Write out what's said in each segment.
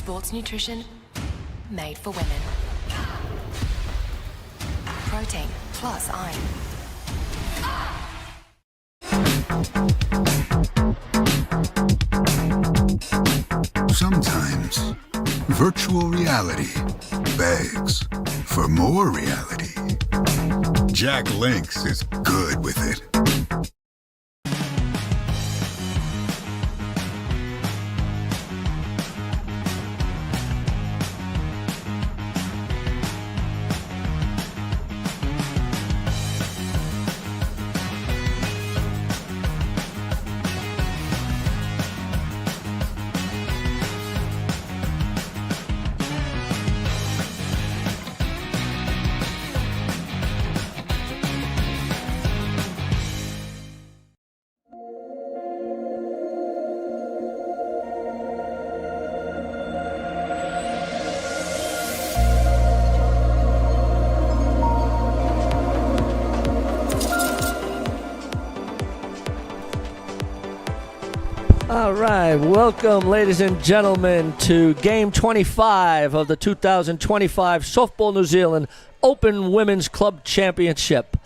sports nutrition made for women. Protein plus iron. Sometimes, virtual reality begs for more reality. Jack Link's is good with it. All right, welcome, ladies and gentlemen, to Game 25 of the 2025 Softball New Zealand Open Women's Club Championship.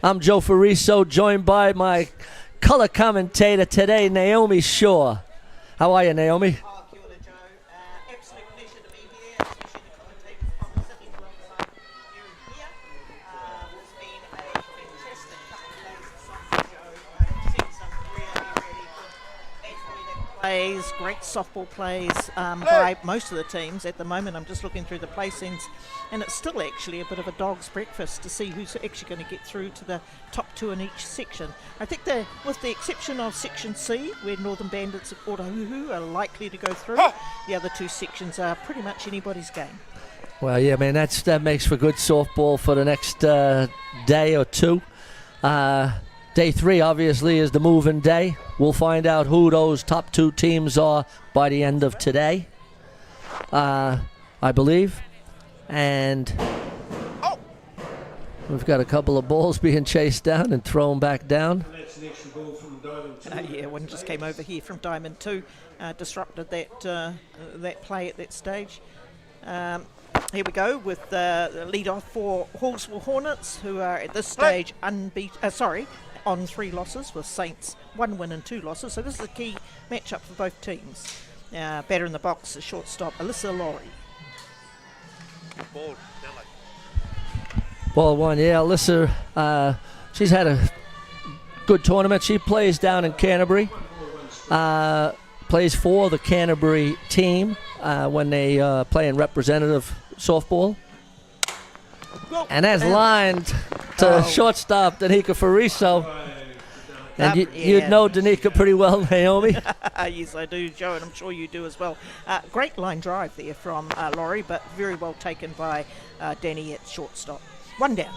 I'm Joe Fariso, joined by my color commentator today, Naomi Shaw. How are you, Naomi? Oh, kia ora, Joe. Absolute pleasure to be here, especially the commentators from sitting alongside you here. It's been a fantastic couple of days of soccer, Joe. I've seen some really, really good athletic plays, great softball plays by most of the teams. At the moment, I'm just looking through the placings, and it's still actually a bit of a dog's breakfast to see who's actually going to get through to the top two in each section. I think with the exception of Section C, where Northern Bandits of Otahuhu are likely to go through, the other two sections are pretty much anybody's game. Well, yeah, man, that makes for good softball for the next day or two. Day 3, obviously, is the move-in day. We'll find out who those top two teams are by the end of today, I believe. And we've got a couple of balls being chased down and thrown back down. That's an extra ball from Diamond 2. Yeah, one just came over here from Diamond 2, disrupted that play at that stage. Here we go with the lead-off for Halswell Hornets, who are at this stage on 3 losses, with Saints 1 win and 2 losses. So this is a key matchup for both teams. Batter in the box is shortstop Alyssa Laurie. Ball 1, yeah, Alyssa, she's had a good tournament. She plays down in Canterbury, plays for the Canterbury team when they play in representative softball. And that's lined to shortstop Danica Fariso. And you'd know Danica pretty well, Naomi. Yes, I do, Joe, and I'm sure you do as well. Great line drive there from Laurie, but very well taken by Danny at shortstop. 1 down.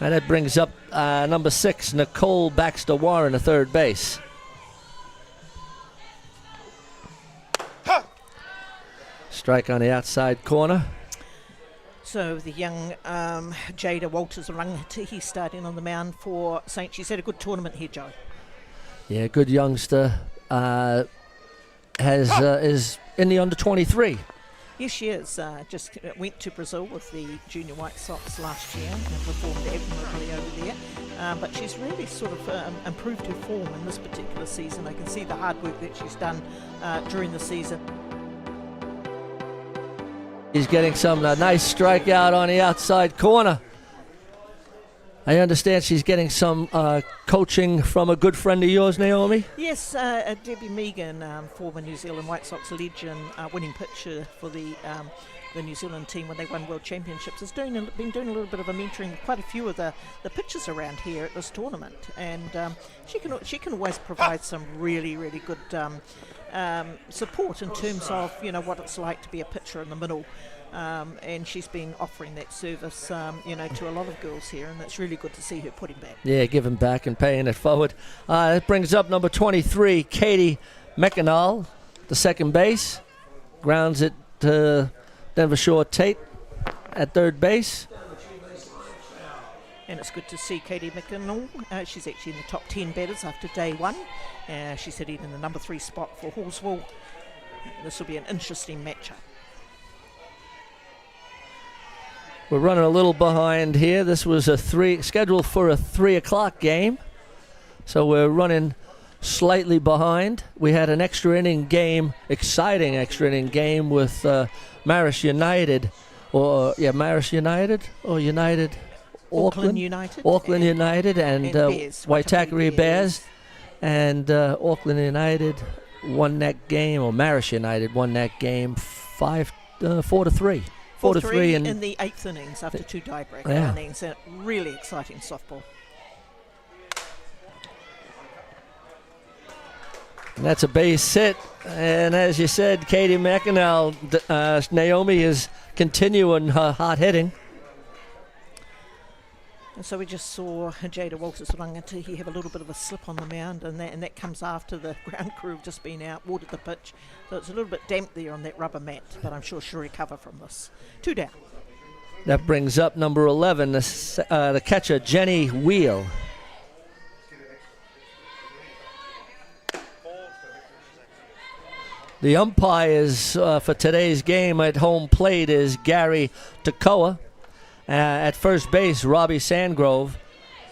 And that brings up number 6, Nicole Baxter-Warren, at third base. Strike on the outside corner. So the young Jada Walters-Rangatihi starting on the mound for Saints. She's had a good tournament here, Joe. Yeah, good youngster. Is in the under-23. Yes, she is. Just went to Brazil with the Junior White Sox last year and performed admirably over there. But she's really sort of improved her form in this particular season. I can see the hard work that she's done during the season. He's getting some nice strikeout on the outside corner. I understand she's getting some coaching from a good friend of yours, Naomi? Yes, Debbie Megan, former New Zealand White Sox legend, winning pitcher for the New Zealand team when they won World Championships, has been doing a little bit of a mentoring with quite a few of the pitchers around here at this tournament. And she can always provide some really, really good support in terms of what it's like to be a pitcher in the middle, and she's been offering that service to a lot of girls here, and it's really good to see her putting back. Yeah, giving back and paying it forward. It brings up number 23, Katie McInall, the second base, grounds it to Denver Shore Tate at third base. And it's good to see Katie McInall. She's actually in the top 10 batters after day 1. She's sitting in the number 3 spot for Halswell. This will be an interesting matchup. We're running a little behind here. This was scheduled for a 3 o'clock game, so we're running slightly behind. We had an extra inning game, exciting extra inning game with Marist United, Marist United or United Auckland United. Auckland United and Bears, Waitakere Bears. And Auckland United won that game, or Marist United won that game 4-3. 4-3 in the 8th innings after 2 tiebreaker innings. A really exciting softball. And that's a base hit. And as you said, Katie McInall, Naomi is continuing her hot hitting. And so we just saw Jada Walters-Rangatihi have a little bit of a slip on the mound, and that comes after the ground crew have just been out, watered the pitch. So it's a little bit damp there on that rubber mat, but I'm sure she'll recover from this. 2 down. That brings up number 11, the catcher, Jenny Wheel. The umpires for today's game at home plate is Gary Takoa. At first base, Robbie Sandgrove.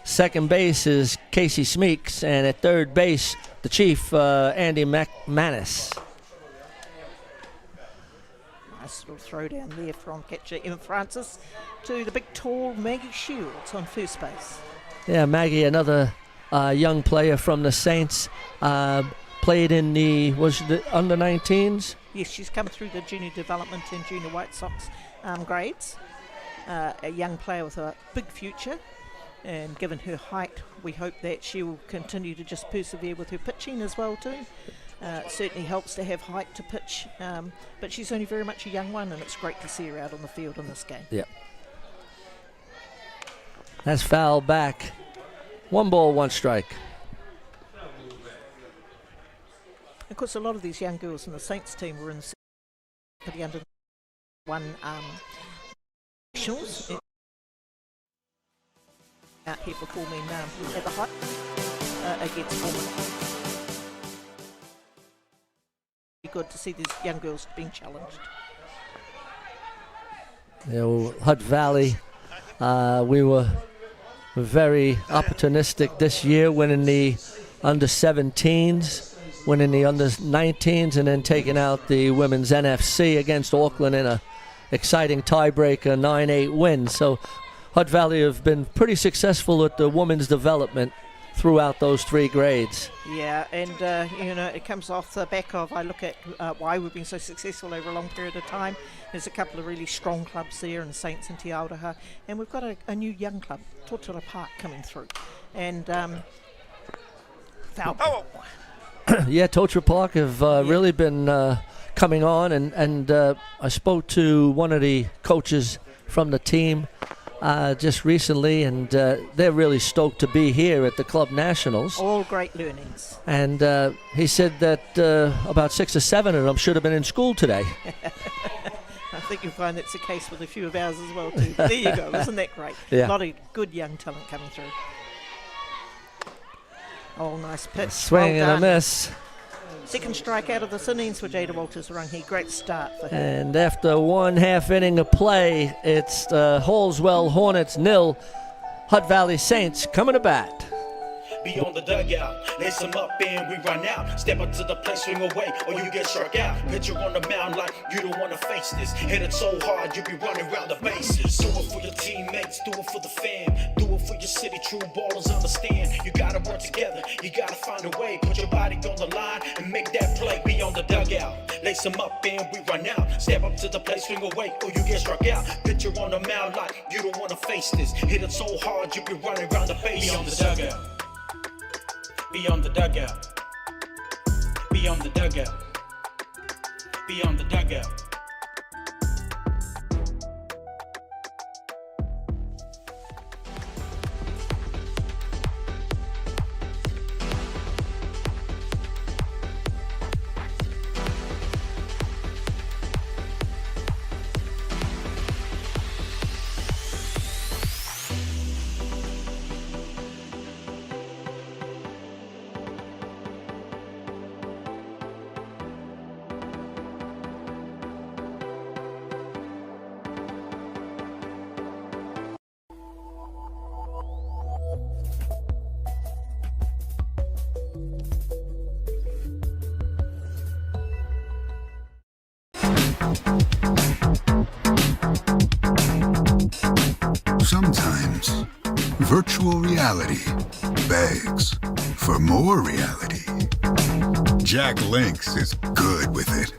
Second base is Casey Smeeks. And at third base, the chief, Andy McManus. Nice little throw down there from catcher Emma Francis to the big, tall Maggie Shields on first base. Yeah, Maggie, another young player from the Saints. Played in the under 19s? Yes, she's come through the junior development and junior White Sox grades. A young player with a big future, and given her height, we hope that she will continue to just persevere with her pitching as well too. It certainly helps to have height to pitch, but she's only very much a young one, and it's great to see her out on the field in this game. Yep. That's foul back. 1 ball, 1 strike. Of course, a lot of these young girls in the Saints team were in the under one nationals out here performing at the height against Foreman. Good to see these young girls being challenged. Yeah, well, Hutt Valley, we were very opportunistic this year, winning the under 17s. Winning the under 19s and then taking out the women's NFC against Auckland in a exciting tiebreaker 9-8 win. So Hutt Valley have been pretty successful at the women's development throughout those 3 grades. Yeah, and it comes off the back of, I look at why we've been so successful over a long period of time. There's a couple of really strong clubs there in Saints and Te Aroha, and we've got a new young club, Totara Park, coming through. And foul. Yeah, Totara Park have really been coming on, and I spoke to one of the coaches from the team just recently, and they're really stoked to be here at the Club Nationals. All great learnings. And he said that about 6 or 7 of them should have been in school today. I think you'll find that's the case with a few of ours as well too. There you go, isn't that great? Yeah. A lot of good young talent coming through. Oh, nice pitch. Swing well and a miss. Second strike out of the innings for Jada Walters-Rangatihi. Great start for her. And after 1/2 inning of play, it's the Halswell Hornets 0, Hutt Valley Saints coming to bat. Be on the dugout, lace them up and we run out. Step up to the plate, swing away, or you get struck out. Pitcher on the mound like you don't want to face this. Hit it so hard, you be running around the bases. Do it for your teammates, do it for the fam. Do it for your city, true ballers understand. You gotta work together, you gotta find a way. Put your body on the line and make that play. Be on the dugout, lace them up and we run out. Step up to the plate, swing away, or you get struck out. Pitcher on the mound like you don't want to face this. Hit it so hard, you be running around the bases. Be on the dugout. Be on the dugout. Be on the dugout. Be on the dugout. Sometimes virtual reality begs for more reality. Jack Lynx is good with it.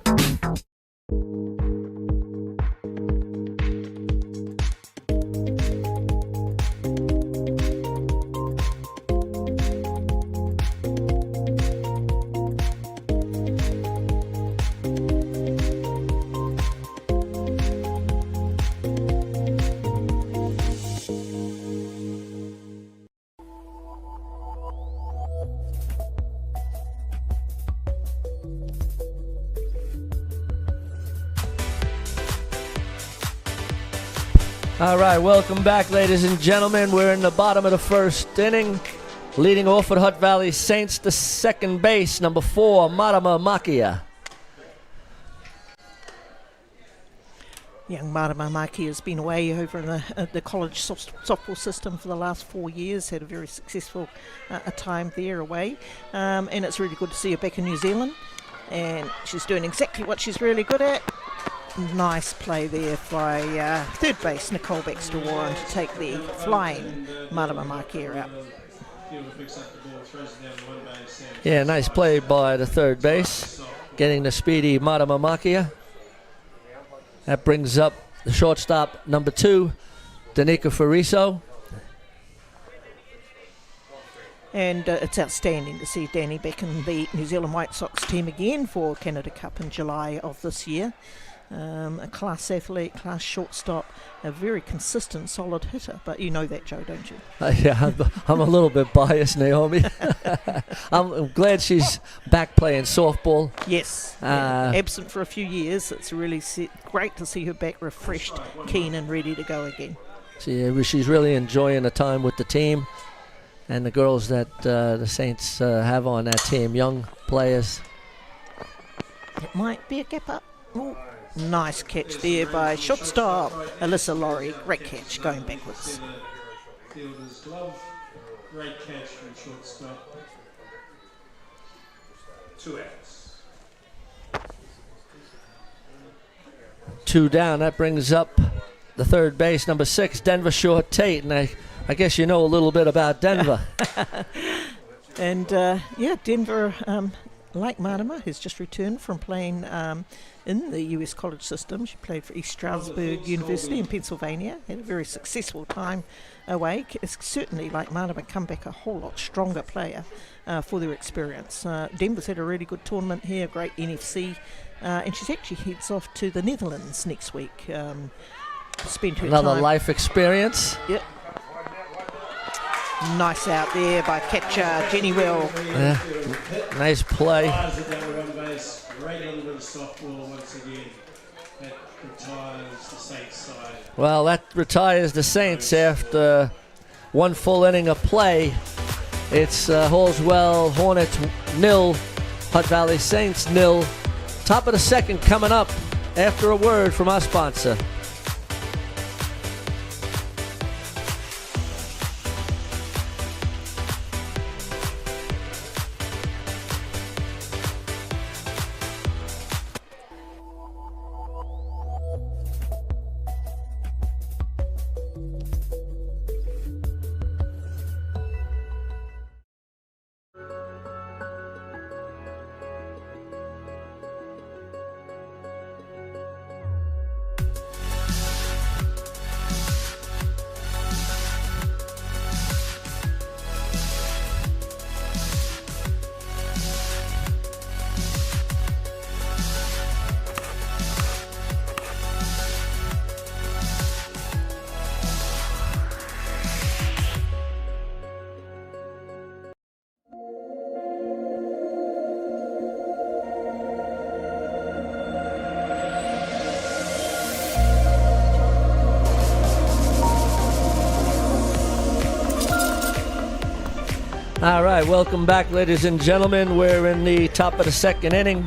All right, welcome back, ladies and gentlemen. We're in the bottom of the first inning. Leading off for the Hutt Valley Saints, the second base, number 4, Marama Makia. Young Marama Maki has been away over in the college softball system for the last 4 years, had a very successful time there away, and it's really good to see her back in New Zealand, and she's doing exactly what she's really good at. Nice play there by third base Nicole Baxter-Warren to take the flying Marama Maki out. Yeah, nice play by the third base, getting the speedy Marama Makia. That brings up the shortstop, number 2, Danica Fariso. And it's outstanding to see Danny back in the New Zealand White Sox team again for Canada Cup in July of this year. A class athlete, class shortstop, a very consistent, solid hitter. But you know that, Joe, don't you? Yeah, I'm a little bit biased, Naomi. I'm glad she's back playing softball. Yes, absent for a few years. It's really great to see her back refreshed, keen and ready to go again. She's really enjoying the time with the team and the girls that the Saints have on that team, young players. It might be a gap up. Ooh. Nice catch there by shortstop Alyssa Laurie. Great catch going backwards. Fielder's glove. Great catch from shortstop. 2 outs. 2 down. That brings up the third base, number 6, Denver Short Tate. And I guess you know a little bit about Denver. And Denver, like Marama, has just returned from playing in the US college system. She played for East Stroudsburg University in Pennsylvania, had a very successful time away. It's certainly, like Marama, come back a whole lot stronger player for their experience. Denver's had a really good tournament here, great NFC, and she's actually heads off to the Netherlands next week. Spend her Another time. life experience. Yep. Nice out there by catcher Jenny Will. Yeah. Nice play. Great little bit of softball once again. That retires the Saints side. Well, that retires the Saints after one full inning of play. It's Halswell Hornets 0, Hutt Valley Saints 0. Top of the second coming up after a word from our sponsor. All right, welcome back, ladies and gentlemen. We're in the top of the second inning.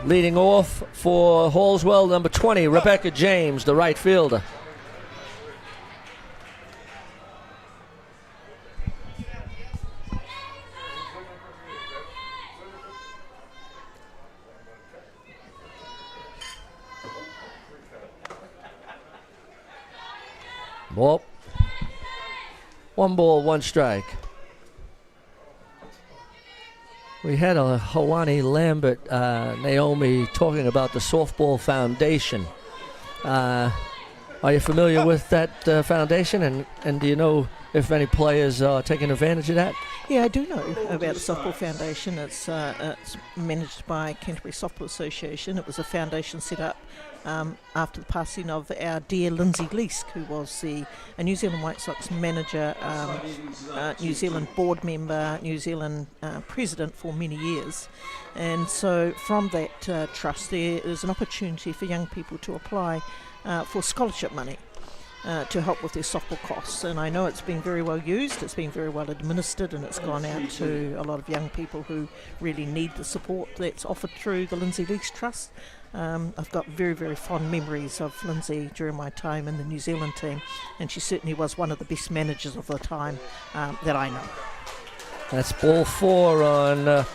Leading off for Halswell, number 20, Rebecca James, the right fielder. Well, 1 ball, 1 strike. We had a Hawani Lambert, Naomi, talking about the Softball Foundation. Are you familiar with that foundation, and do you know if any players are taking advantage of that? Yeah, I do know about the Softball Foundation. It's managed by Canterbury Softball Association. It was a foundation set up after the passing of our dear Lindsay Leask, who was a New Zealand White Sox manager, New Zealand board member, New Zealand president for many years. And so from that trust, there is an opportunity for young people to apply for scholarship money to help with their softball costs. And I know it's been very well used, it's been very well administered, and it's gone out to a lot of young people who really need the support that's offered through the Lindsay Leask Trust. I've got very, very fond memories of Lindsay during my time in the New Zealand team, and she certainly was one of the best managers of the time that I know. That's ball 4 on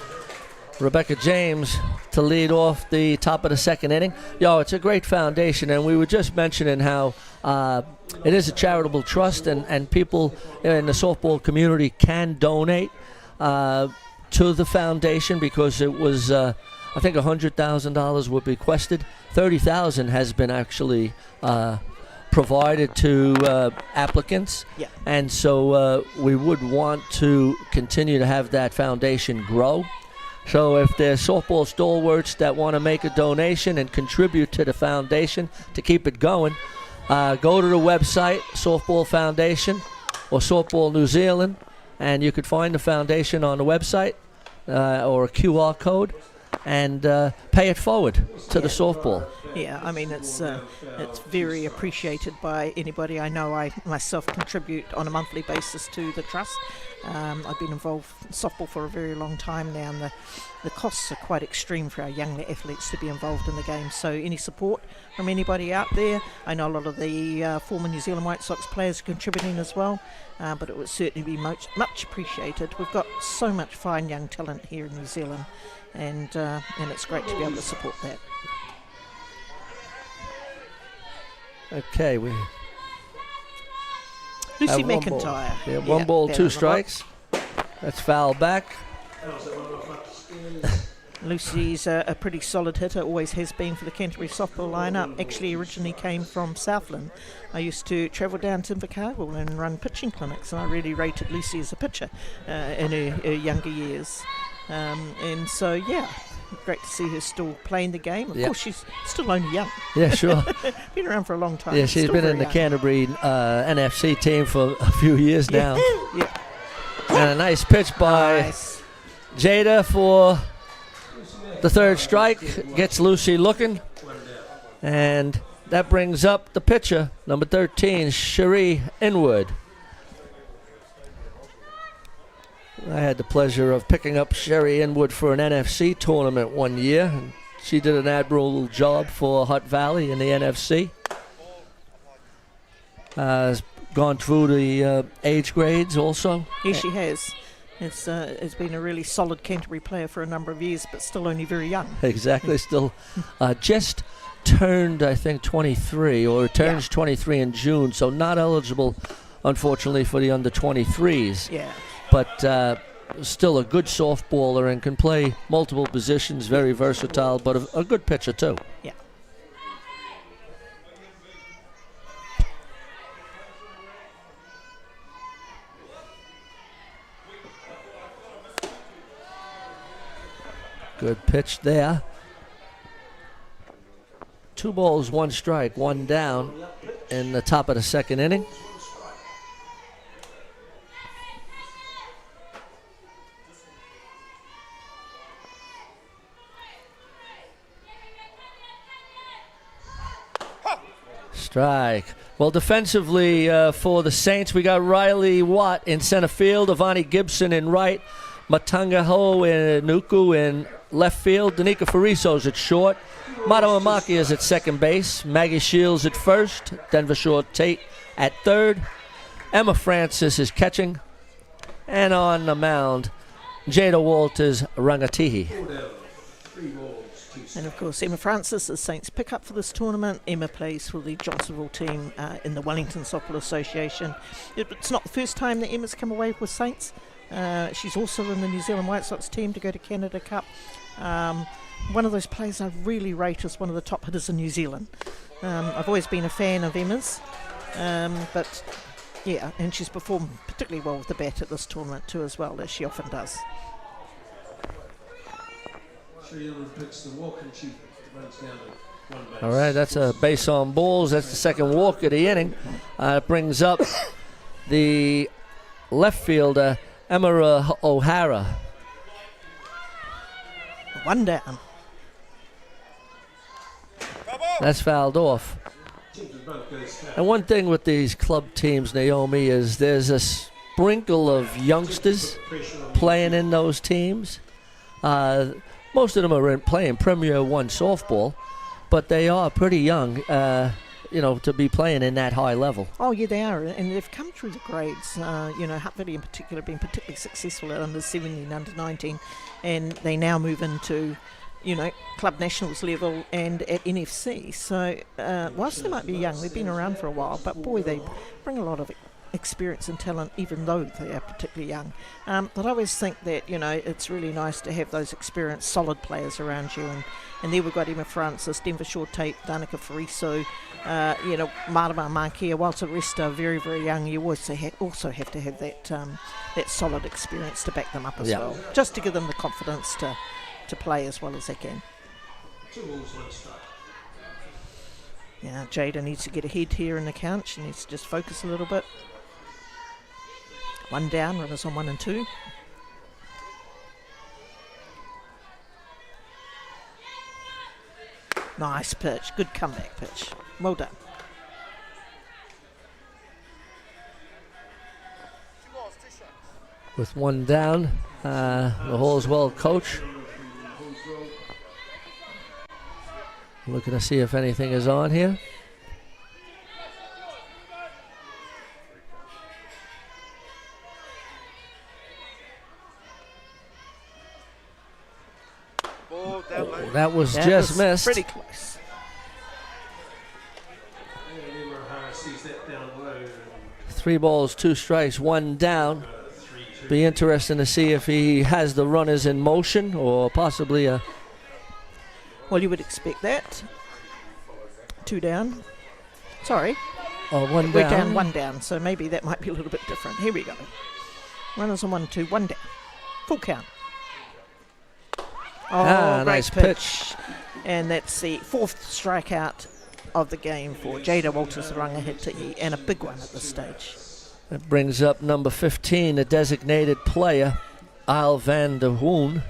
Rebecca James to lead off the top of the 2nd inning. It's a great foundation, and we were just mentioning how it is a charitable trust, and people in the softball community can donate to the foundation, because it was I think $100,000 were bequested. $30,000 has been actually provided to applicants. Yeah. And so we would want to continue to have that foundation grow. So if there's softball stalwarts that want to make a donation and contribute to the foundation to keep it going, go to the website, Softball Foundation or Softball New Zealand, and you could find the foundation on the website or a QR code, and pay it forward to the softball. Yeah, I mean, it's very appreciated by anybody. I know I myself contribute on a monthly basis to the trust. I've been involved in softball for a very long time now, and the costs are quite extreme for our young athletes to be involved in the game. So any support from anybody out there, I know a lot of the former New Zealand White Sox players are contributing as well, but it would certainly be much appreciated. We've got so much fine young talent here in New Zealand, and it's great to be able to support that. Okay, we Lucy have 1 McIntyre. ball. Yeah, 1 ball, 2 strikes. That's foul back. Lucy's a pretty solid hitter, always has been for the Canterbury softball lineup. Actually originally came from Southland. I used to travel down to Invercargill and run pitching clinics, and I really rated Lucy as a pitcher in her younger years. And so, yeah, great to see her still playing the game. Of course, she's still only young. Yeah, sure. Been around for a long time. Yeah, she's Still been very in the young. Canterbury NFC team for a few years now. Yeah. And a nice pitch by Nice. Jada for the 3rd strike. Gets Lucy looking. And that brings up the pitcher, number 13, Cherie Inwood. I had the pleasure of picking up Cherie Inwood for an NFC tournament one year. And she did an admirable job for Hutt Valley in the NFC. Has gone through the age grades also. Yes, she has. It's been a really solid Canterbury player for a number of years, but still only very young. Exactly, still just turned, I think, 23, or turns 23 in June, so not eligible, unfortunately, for the under-23s. Yeah. But still a good softballer and can play multiple positions, very versatile, but a good pitcher too. Yeah. Good pitch there. 2 balls, 1 strike, 1 down in the top of the 2nd inning. Strike. Well, defensively for the Saints, we got Riley Watt in center field, Avani Gibson in right, Matangaho and Nuku in left field, Danica Fariso's at short, Mato Amaki is at second base, Maggie Shields at first, Denver Shore Tate at third, Emma Francis is catching, and on the mound, Jada Walters Rangatihi. 3 balls, 2 And of course, Emma Francis is Saints pick-up for this tournament. Emma plays for the Johnsonville team in the Wellington Softball Association. It's not the first time that Emma's come away with Saints. She's also in the New Zealand White Sox team to go to Canada Cup. One of those players I really rate as one of the top hitters in New Zealand. I've always been a fan of Emma's, but yeah, and she's performed particularly well with the bat at this tournament too, as well, as she often does. Picks the walk and she runs down to one base. All right, that's a base on balls. That's the second walk of the inning. It brings up the left fielder, Emma O'Hara. One down. That's fouled off. And one thing with these club teams, Naomi, is there's a sprinkle of youngsters playing in those teams. Most of them are playing Premier 1 softball, but they are pretty young, to be playing in that high level. Oh, yeah, they are. And they've come through the grades. Hutt Valley in particular been particularly successful at under 17, under 19, and they now move into, club nationals level and at NFC. So whilst they might be young, they've been around for a while, but boy, they bring a lot of experience and talent, even though they are particularly young. But I always think that, it's really nice to have those experienced, solid players around you. And there we've got Emma Francis, Denver Short-Tape, Danica Fariso, Marama Markia. Whilst the rest are very, very young, you also have to have that solid experience to back them up as well, just to give them the confidence to play as well as they can. 2 balls, 1 strike. Yeah, Jada needs to get ahead here in the count. She needs to just focus a little bit. 1 down, runners on 1 and 2. Nice pitch, good comeback pitch. Well done. With 1 down, the Halswell coach looking to see if anything is on here. That was just missed. Pretty close. And Emma O'Hara sees that down low. 3 balls, 2 strikes, 1 down. Be interesting to see if he has the runners in motion or possibly a... Well, you would expect that. 2 down. Sorry. Oh, 1 We're down. down 1 down, so maybe that might be a little bit different. Here we go. Runners on 1, 2, 1 down. Full count. Oh, great nice pitch. And that's the 4th strikeout of the game for Jada Walters, the runner hitter, and a big one at this stage. That brings up number 15, the designated player, Al van der Hoen.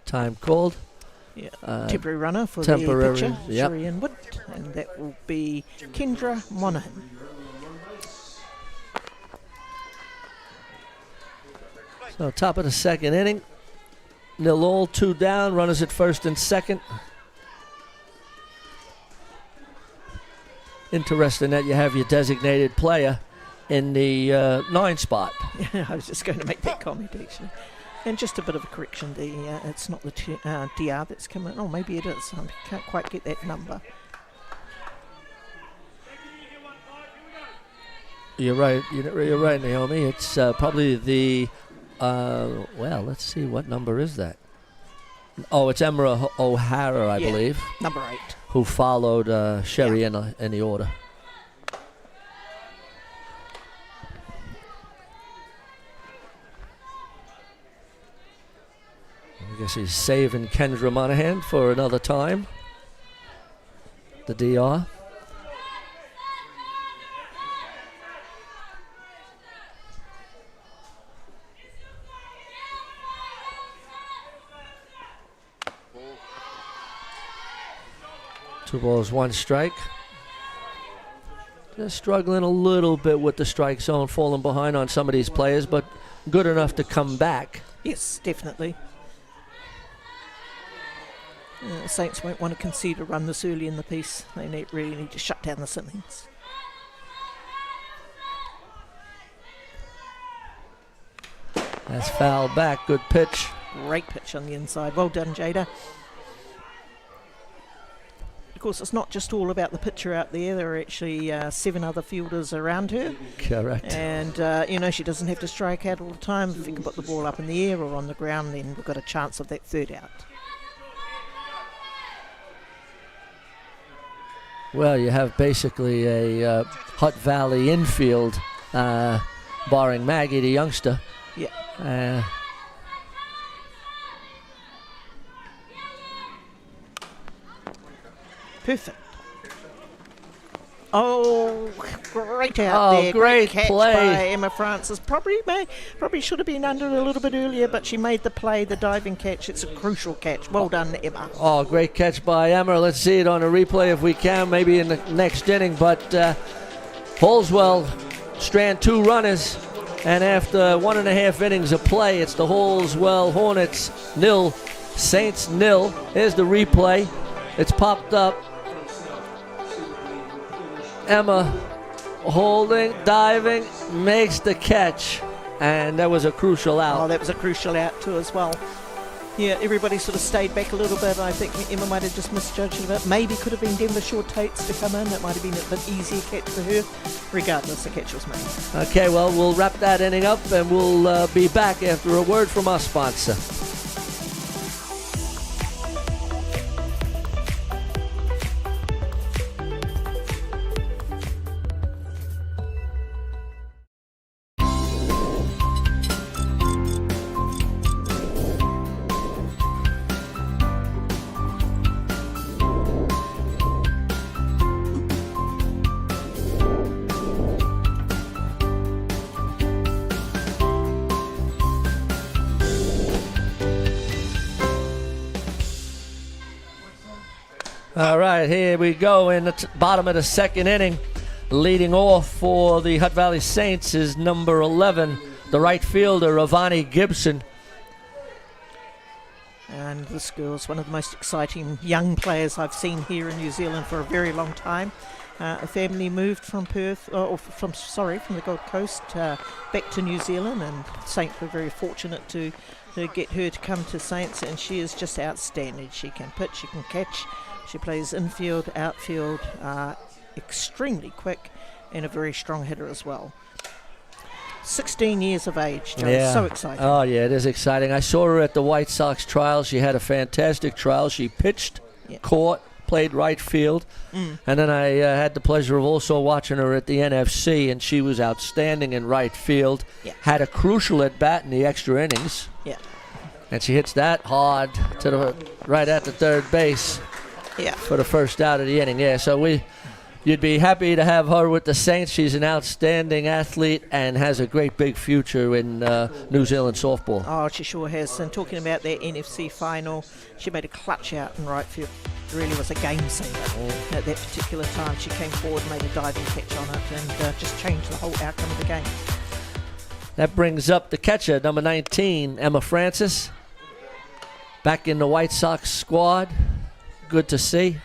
Time called. Yeah, temporary runner for temporary, the pitcher, yep. Sherian Wood, and that will be Kendra Monaghan. So top of the 2nd inning. 0-all, 2 down, runners at 1st and 2nd. Interesting that you have your designated player in the 9 spot. I was just going to make that comment actually. And just a bit of a correction, it's not the DR that's coming. Oh, maybe it is. I can't quite get that number. You're right, Naomi. It's probably the, let's see, what number is that? Oh, it's Emma O'Hara, I believe. Number 8. Who followed Sherry in the order. I guess he's saving Kendra Monaghan for another time. The DR. Two balls, 1 strike. Just struggling a little bit with the strike zone, falling behind on some of these players, but good enough to come back. Yes, definitely. The Saints won't want to concede a run this early in the piece. They really need to shut down the innings. That's foul back. Good pitch. Great pitch on the inside. Well done, Jada. Of course, it's not just all about the pitcher out there. There are actually 7 other fielders around her. Correct. And, she doesn't have to strike out all the time. If you can put the ball up in the air or on the ground, then we've got a chance of that third out. Well, you have basically a Hutt Valley infield, barring Maggie, the youngster. Yeah. Perfect. Oh, great out there. Great catch play by Emma Francis. Probably should have been under a little bit earlier, but she made the play, the diving catch. It's a crucial catch. Well done, Emma. Oh, great catch by Emma. Let's see it on a replay if we can, maybe in the next inning. But Halswell strand 2 runners, and after 1.5 innings of play, it's the Halswell Hornets 0, Saints 0. Here's the replay. It's popped up. Emma holding, diving, makes the catch, and that was a crucial out. Oh, that was a crucial out too as well. Yeah, everybody sort of stayed back a little bit. I think Emma might have just misjudged a bit. Maybe could have been Denver Short Tates to come in. It might have been a bit easier catch for her. Regardless, the catch was made. Okay, well, we'll wrap that inning up, and we'll be back after a word from our sponsor. All right, here we go in the bottom of the second inning. Leading off for the Hutt Valley Saints is number 11, the right fielder, Ravani Gibson. And this girl's one of the most exciting young players I've seen here in New Zealand for a very long time. A family moved from Perth, from the Gold Coast back to New Zealand, and Saints were very fortunate to get her to come to Saints, and she is just outstanding. She can pitch, she can catch. She plays infield, outfield, extremely quick, and a very strong hitter as well. 16 years of age, Joe. Yeah. So exciting. Oh, yeah, it is exciting. I saw her at the White Sox trial. She had a fantastic trial. She pitched, caught, played right field. And then I had the pleasure of also watching her at the NFC, and she was outstanding in right field. Yeah. Had a crucial at-bat in the extra innings. Yeah. And she hits that hard to the right at the third base. Yeah. For the first out of the inning. Yeah, so you'd be happy to have her with the Saints. She's an outstanding athlete and has a great big future in New Zealand softball. Oh, she sure has. And talking about that NFC final, she made a clutch out in right field. It really was a game saver at that particular time. She came forward, made a diving catch on it, and just changed the whole outcome of the game. That brings up the catcher, number 19, Emma Francis. Back in the White Sox squad. Good to see.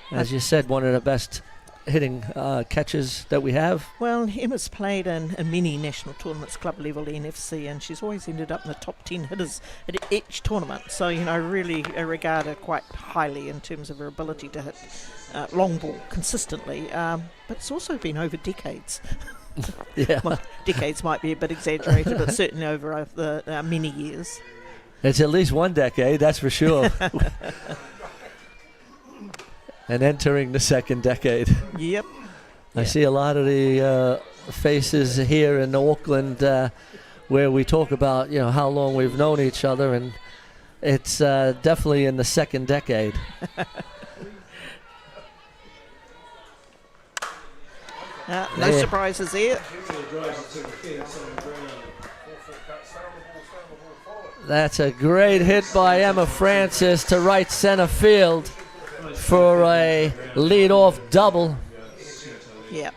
As you said, one of the best hitting catches that we have. Well, Emma's played in many national tournaments, club level, NFC, and she's always ended up in the top 10 hitters at each tournament. So, really regard her quite highly in terms of her ability to hit long ball consistently. But it's also been over decades. Yeah. Well, decades might be a bit exaggerated, but certainly over the many years. It's at least one decade, that's for sure. And entering the second decade. Yep. I see a lot of the faces here in Auckland where we talk about, how long we've known each other, and it's definitely in the second decade. No surprises there. That's a great hit by Emma Francis to right center field for a lead-off double. Yeah.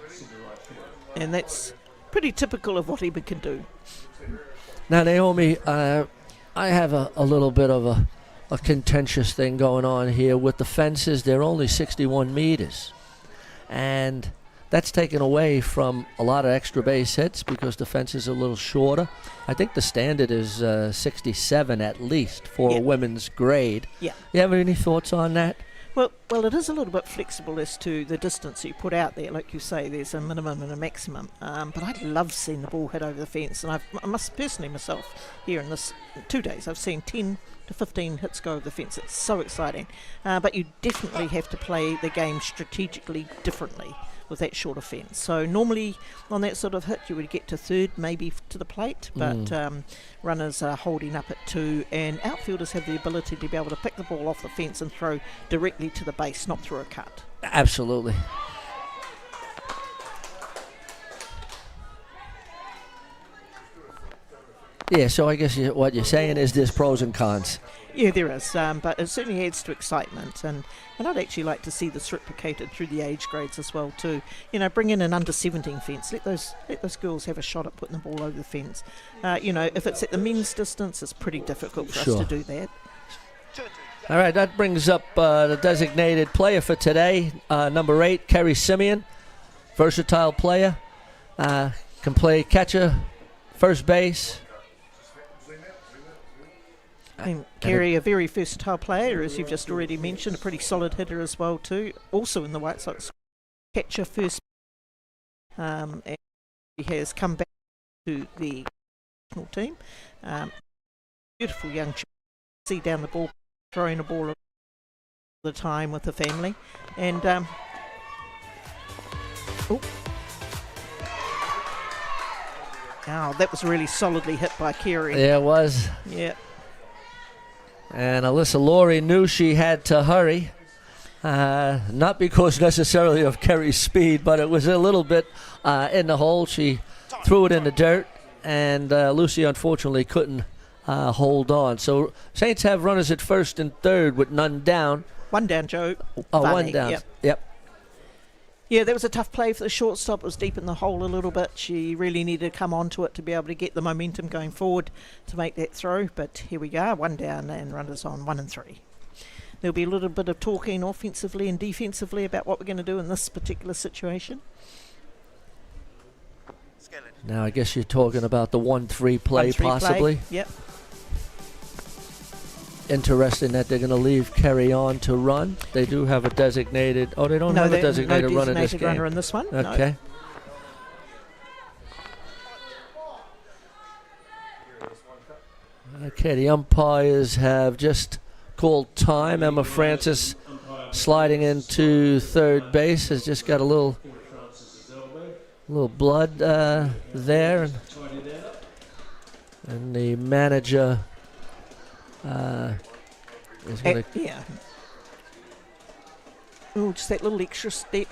And that's pretty typical of what Emma can do. Now, Naomi, I have a little bit of a contentious thing going on here with the fences. They're only 61 meters. And that's taken away from a lot of extra base hits because the fence is a little shorter. I think the standard is 67 at least for a women's grade. Yeah. You have any thoughts on that? Well, it is a little bit flexible as to the distance you put out there. Like you say, there's a minimum and a maximum. But I love seeing the ball hit over the fence. And I must personally myself, here in this 2 days, I've seen 10 to 15 hits go over the fence. It's so exciting. But you definitely have to play the game strategically differently with that shorter fence. So normally on that sort of hit you would get to third, maybe to the plate, but runners are holding up at 2, and outfielders have the ability to be able to pick the ball off the fence and throw directly to the base, not through a cut. Absolutely. Yeah, so I guess what you're saying is there's pros and cons. Yeah, there is, but it certainly adds to excitement, and I'd actually like to see this replicated through the age grades as well too. You know, bring in an under 17 fence. Let those girls have a shot at putting the ball over the fence. You know, if it's at the men's distance, it's pretty difficult for us to do that. All right, that brings up the designated player for today, number 8, Kerry Simeon, versatile player, can play catcher, first base. Kerry, a very versatile player, as you've just already mentioned, a pretty solid hitter as well too. Also in the White Sox, catcher first, and he has come back to the national team. Beautiful young child, see down the ball, throwing a ball all the time with the family, and that was really solidly hit by Kerry. Yeah, it was. Yeah. And Alyssa Laurie knew she had to hurry, not because necessarily of Kerry's speed, but it was a little bit in the hole. She threw it in the dirt, and Lucy unfortunately couldn't hold on. So Saints have runners at first and third with none down. One down, Joe. Oh, Varney, one down. Yep. Yeah, that was a tough play for the shortstop. It was deep in the hole a little bit. She really needed to come onto it to be able to get the momentum going forward to make that throw. But here we go, one down and runners on 1 and 3. There'll be a little bit of talking offensively and defensively about what we're going to do in this particular situation. Now I guess you're talking about the 1-3 play 1-3 possibly. Play. Yep. Interesting that they're going to leave Kerry on to run. They do have a designated. Oh, they don't have a designated runner in this game. Runner in this one. Okay. No. Okay, the umpires have just called time. Emma Francis sliding into third base has just got a little blood there, and the manager. Is gonna Oh, just that little extra step.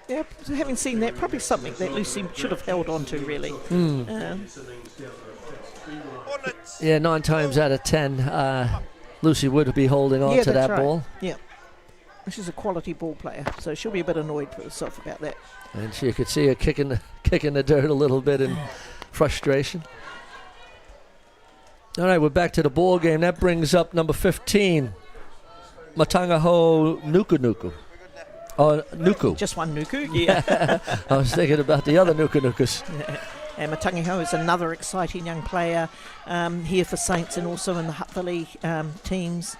Yeah, having seen that, probably something that Lucy should have held on to, really. Yeah, 9 times out of 10, Lucy would be holding on to that ball. Yeah. She's a quality ball player, so she'll be a bit annoyed with herself about that. And you could see her kicking the dirt a little bit in frustration. All right, we're back to the ball game. That brings up number 15, Matangaho Nuku. Oh, Nuku. Just one Nuku, yeah. I was thinking about the other Nukus. And Matangaho is another exciting young player here for Saints and also in the Hutt Valley teams.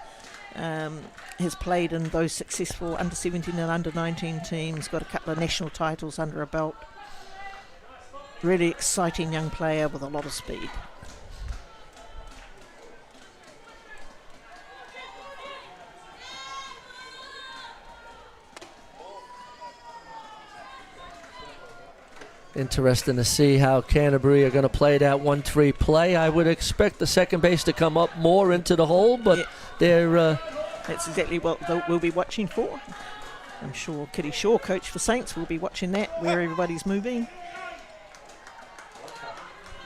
Has played in those successful under 17 and under 19 teams, got a couple of national titles under a belt. Really exciting young player with a lot of speed. Interesting to see how Canterbury are going to play that 1-3 play. I would expect the second base to come up more into the hole, but they're... That's exactly what we'll be watching for. I'm sure Kitty Shaw, coach for Saints, will be watching that, where everybody's moving.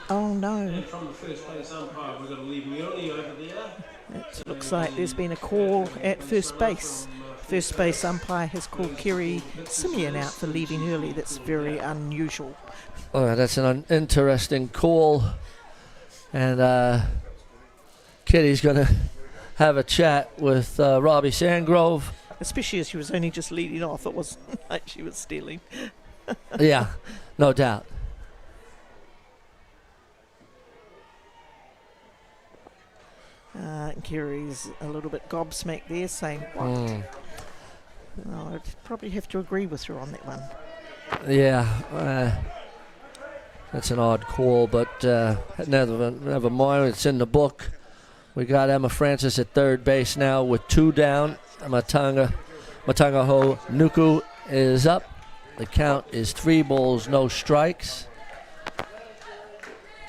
Oh no. And from the first base umpire, we're going to leave Mioni over there. It looks like there's been a call at first base. First base umpire has called Kerry Simeon out for leaving early. That's very unusual. Oh, that's an interesting call. And Kitty's going to have a chat with Robbie Sandgrove. especially as she was only just leading off. It wasn't like she was stealing. Yeah, no doubt. Kiri's a little bit gobsmacked there, saying, what? Oh, I'd probably have to agree with her on that one. Yeah, that's an odd call, but never mind. It's in the book. We got Emma Francis at third base now with 2 down. Matangaho Nuku is up. The count is 3 balls, no strikes.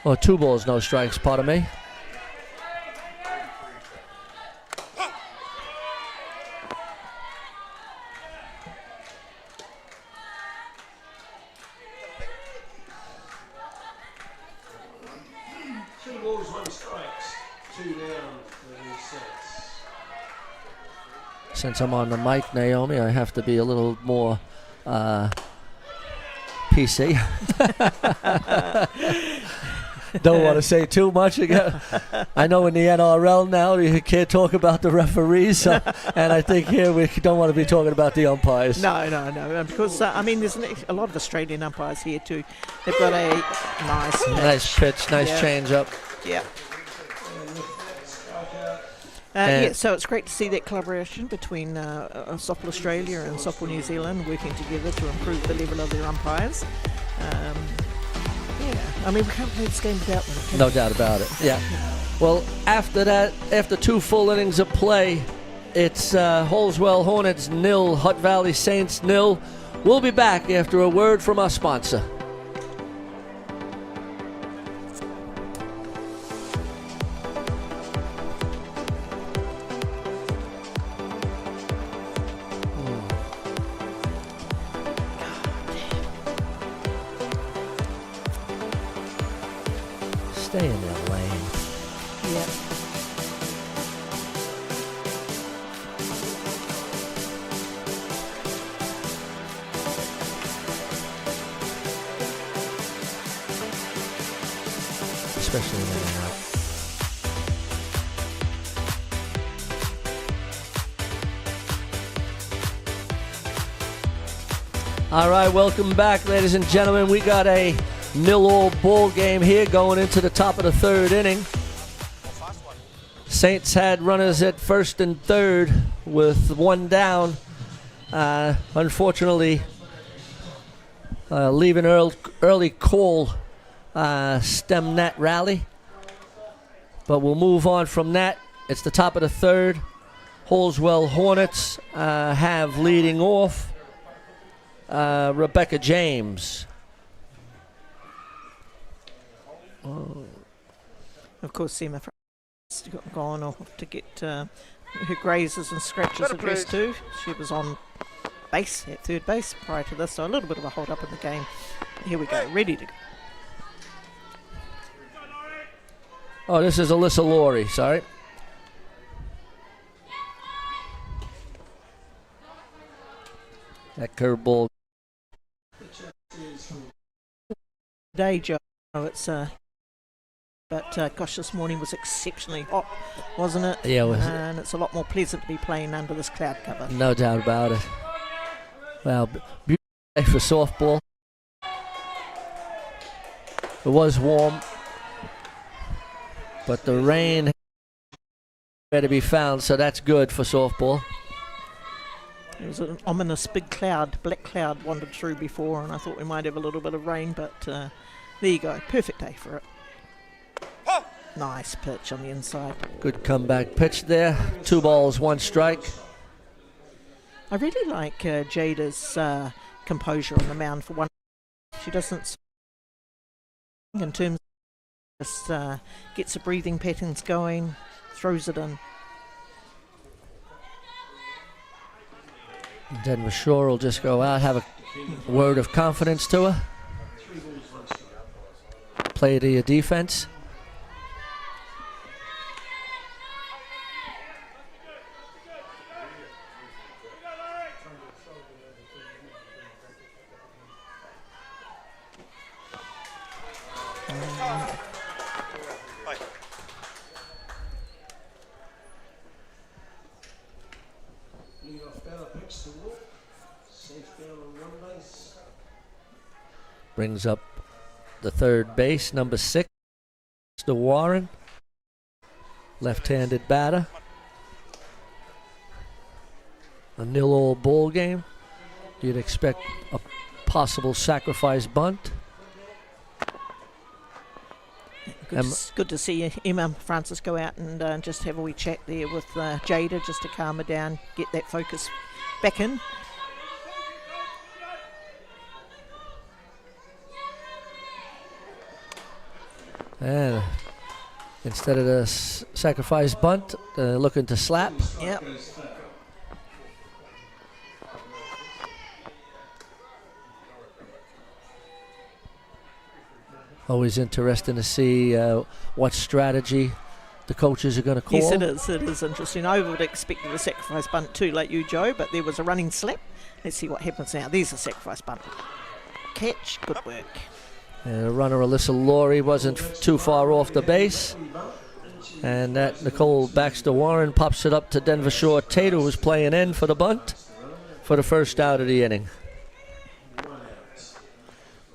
Or 2 balls, no strikes, pardon me. Since I'm on the mic, Naomi, I have to be a little more PC. Don't want to say too much again. I know in the NRL now you can't talk about the referees, so, and I think here we don't want to be talking about the umpires. No, because I mean, there's a lot of Australian umpires here too. They've got a nice pitch, nice change up. Yeah. Yeah, so it's great to see that collaboration between Softball Australia and Softball New Zealand working together to improve the level of their umpires. Yeah, I mean, we can't play this game without them. No doubt about it, yeah. Well, after that, after 2 full innings of play, it's Halswell Hornets 0, Hutt Valley Saints 0. We'll be back after a word from our sponsor. Stay in their lane. Yeah. Especially when they're out. All right, welcome back, ladies and gentlemen. We got a 0-0 ball game here going into the top of the 3rd inning. Saints had runners at first and third with 1 down. Unfortunately, leaving early call stemmed that rally. But we'll move on from that. It's the top of the 3rd. Halswell Hornets have leading off Rebecca James. Of course, Seema has gone off to get her grazes and scratches addressed too. She was on base at third base prior to this, so a little bit of a hold up in the game. Here we go, ready to go. Oh, this is Alyssa Laurie, sorry. That curveball. Day, Joe. It's but gosh, this morning was exceptionally hot, wasn't it? Yeah, it was. And it's a lot more pleasant to be playing under this cloud cover. No doubt about it. Well, beautiful day for softball. It was warm, but the rain had to be found, so that's good for softball. There was an ominous big cloud, black cloud wandered through before, and I thought we might have a little bit of rain, but there you go, perfect day for it. Nice pitch on the inside. Good comeback pitch there. 2 balls, 1 strike. I really like Jada's composure on the mound for one. She doesn't, in terms of just gets the breathing patterns going, throws it in. Denver Shore will just go out, have a word of confidence to her. Play to your defense. Lead off batter picks to walk. Safe down on one base. Brings up the third base, number 6, Mr. Warren. Left-handed batter. A 0-all ball game. You'd expect a possible sacrifice bunt. Good to see Emma Francis go out and just have a wee chat there with Jada, just to calm her down, get that focus back in. And instead of the sacrifice bunt, looking to slap. Yep. Always interesting to see what strategy the coaches are going to call. Yes, it is. It is interesting. I would have expected a sacrifice bunt too, like you, Joe, but there was a running slap. Let's see what happens now. There's a sacrifice bunt. Catch. Good work. And runner Alyssa Laurie wasn't too far off the base. And that Nicole Baxter Warren pops it up to Denver Shore Tate, who was playing in for the bunt for the first out of the inning.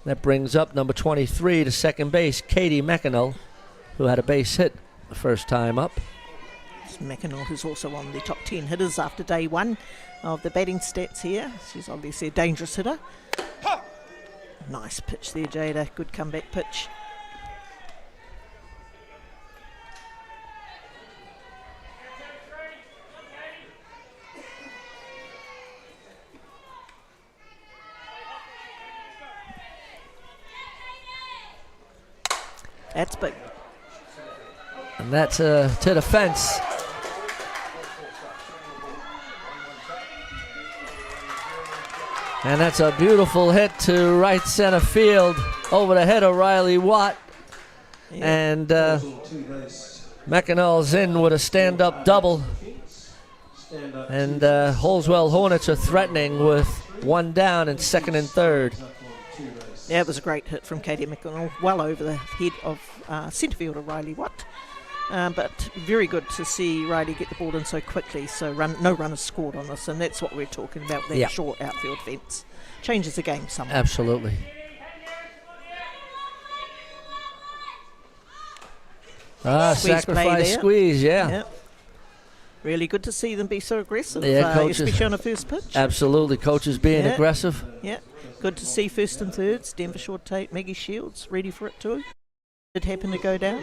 That brings up number 23 to second base, Katie McEnall, who had a base hit the first time up. McEnall, who's also on the top 10 hitters after day one of the batting stats here. She's obviously a dangerous hitter. Nice pitch there, Jada. Good comeback pitch. That's big. And that's to the fence. And that's a beautiful hit to right center field over the head of Riley Watt. Yeah. And McEnall's in with a stand-up double. And Halswell Hornets are threatening with one down in second and third. Yeah, it was a great hit from Katie McEnall, well over the head of centre fielder Riley Watt. But very good to see Riley get the ball in so quickly, so no runners scored on this, and that's what we're talking about, that short outfield fence. Changes the game somewhat. Absolutely. Sacrifice squeeze, yeah. Yep. Really good to see them be so aggressive, Coaches, especially on a first pitch. Absolutely, coaches being aggressive. Yeah, good to see first and thirds, Denver Shore Tate, Maggie Shields, ready for it too. It happened to go down.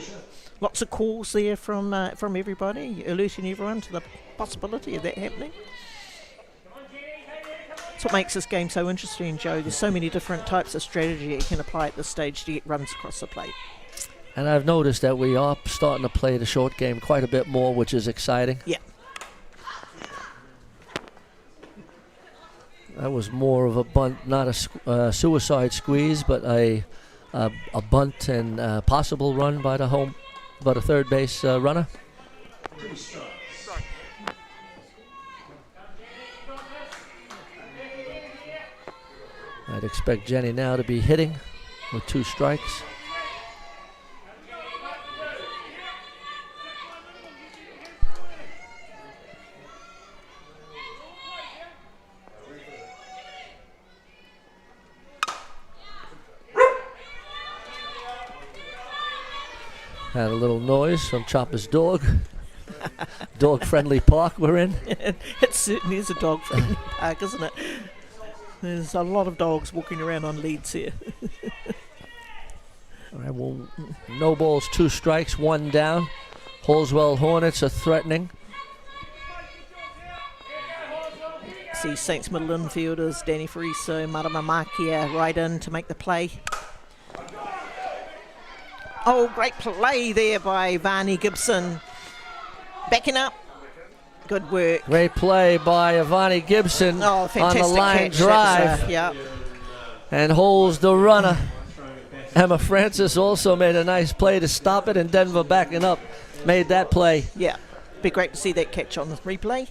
Lots of calls there from everybody, alerting everyone to the possibility of that happening. That's what makes this game so interesting, Joe. There's so many different types of strategy you can apply at this stage to get runs across the plate. And I've noticed that we are starting to play the short game quite a bit more, which is exciting. Yeah. That was more of a bunt, not a suicide squeeze, but a bunt and possible run by the third base runner. I'd expect Jenny now to be hitting with 2 strikes. Had a little noise from Chopper's dog. Dog-friendly park we're in. It certainly is a dog-friendly park, isn't it? There's a lot of dogs walking around on leads here. All right, well, no balls, 2 strikes, 1 down. Halswell Hornets are threatening. See Saints middle infielders, Danny Fariso, Marama Makia right in to make the play. Oh, great play there by Varney Gibson. Backing up. Good work. Great play by Ivani Gibson Oh, on fantastic the line catch. drive. Yeah. And holds the runner. Emma Francis also made a nice play to stop it, and Denver backing up made that play. Yeah. Be great to see that catch on the replay.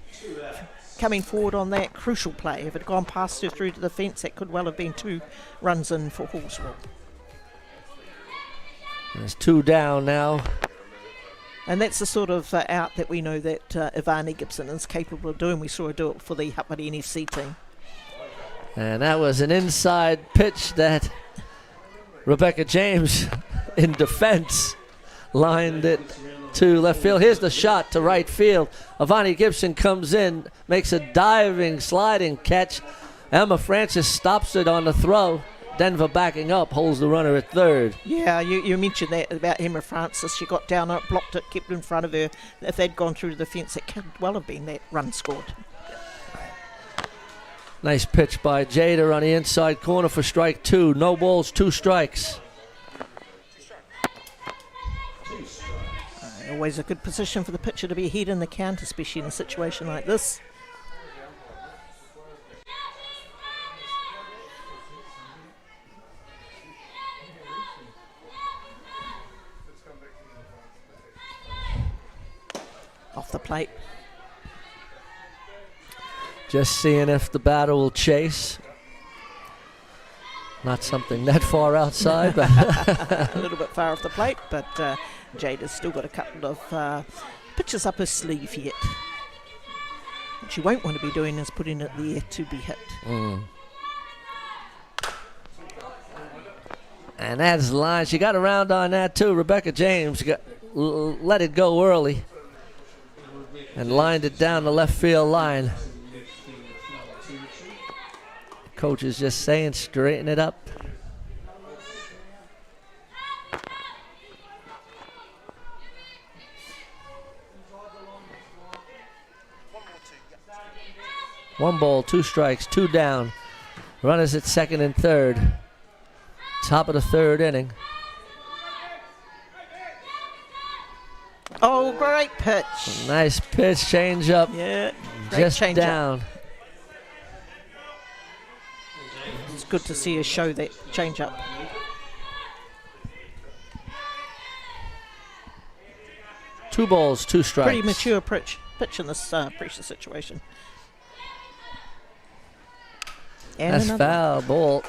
Coming forward on that crucial play. If it had gone past her through to the fence, that could well have been 2 runs in for Halswell. There's 2 down now. And that's the sort of out that we know that Ivani Gibson is capable of doing. We saw her do it for the Hapari NFC team. And that was an inside pitch that Rebecca James, in defense, lined it to left field. Here's the shot to right field. Ivani Gibson comes in, makes a diving, sliding catch. Emma Francis stops it on the throw. Denver backing up, holds the runner at third. Yeah, you mentioned that about Emma Francis. She got down on it, blocked it, kept it in front of her. If they'd gone through to the fence, it could well have been that run scored. Nice pitch by Jada on the inside corner for strike two. No balls, 2 strikes. Always a good position for the pitcher to be ahead in the count, especially in a situation like this. Off the plate. Just seeing if the batter will chase. Not something that far outside, but A little bit far off the plate, but Jada's still got a couple of pitches up her sleeve yet. What she won't want to be doing is putting it there to be hit. And that's the line. She got around on that too. Rebecca James let it go early and lined it down the left field line. Coach is just saying, straighten it up. One ball, 2 strikes, 2 down. Runners at second and third. Top of the third inning. Oh, great pitch. Nice pitch, change up. Yeah, great Just change down. up. It's good to see her show that change up. Two balls, 2 strikes. Pretty mature pitch in this pressure situation. And That's another. foul ball.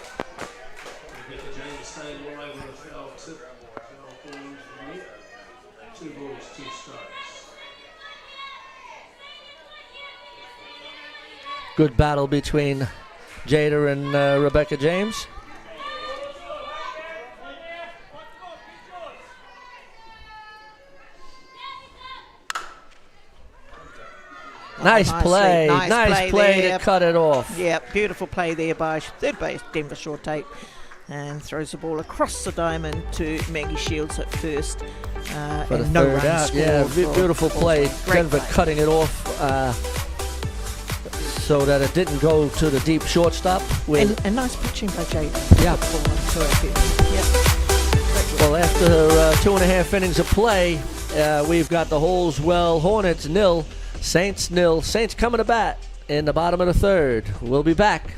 Rebecca James staying all over the foul tip. Foul ball into the net. 2 balls, 2 strikes. Good battle between Jada and Rebecca James. Nice nicely. play. Nice Nice play play there. to cut it off. Yeah, beautiful play there by third base Denver Short Tape, and throws the ball across the diamond to Maggie Shields at first. For the and no third run out. scored Yeah, for beautiful play. Great Denver play. cutting it off so that it didn't go to the deep shortstop. And nice pitching by Jada. Yeah. Well, after 2.5 innings of play, we've got the Halswell Hornets 0, Saints 0. Saints coming to bat in the bottom of the third. We'll be back.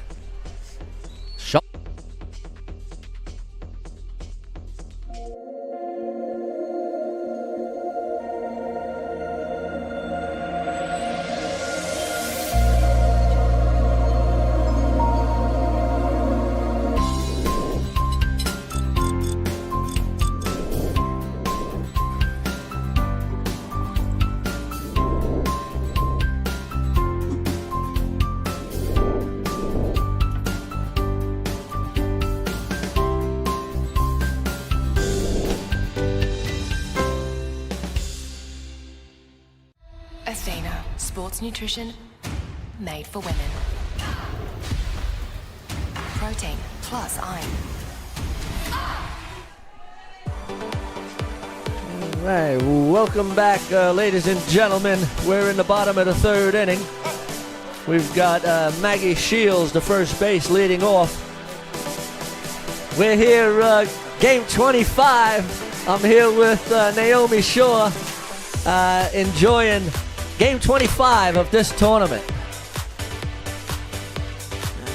Athena, sports nutrition made for women. Protein plus iron. All right, welcome back, ladies and gentlemen. We're in the bottom of the third inning. We've got Maggie Shields, the first base, leading off. We're here, game 25. I'm here with Naomi Shaw, enjoying game 25 of this tournament.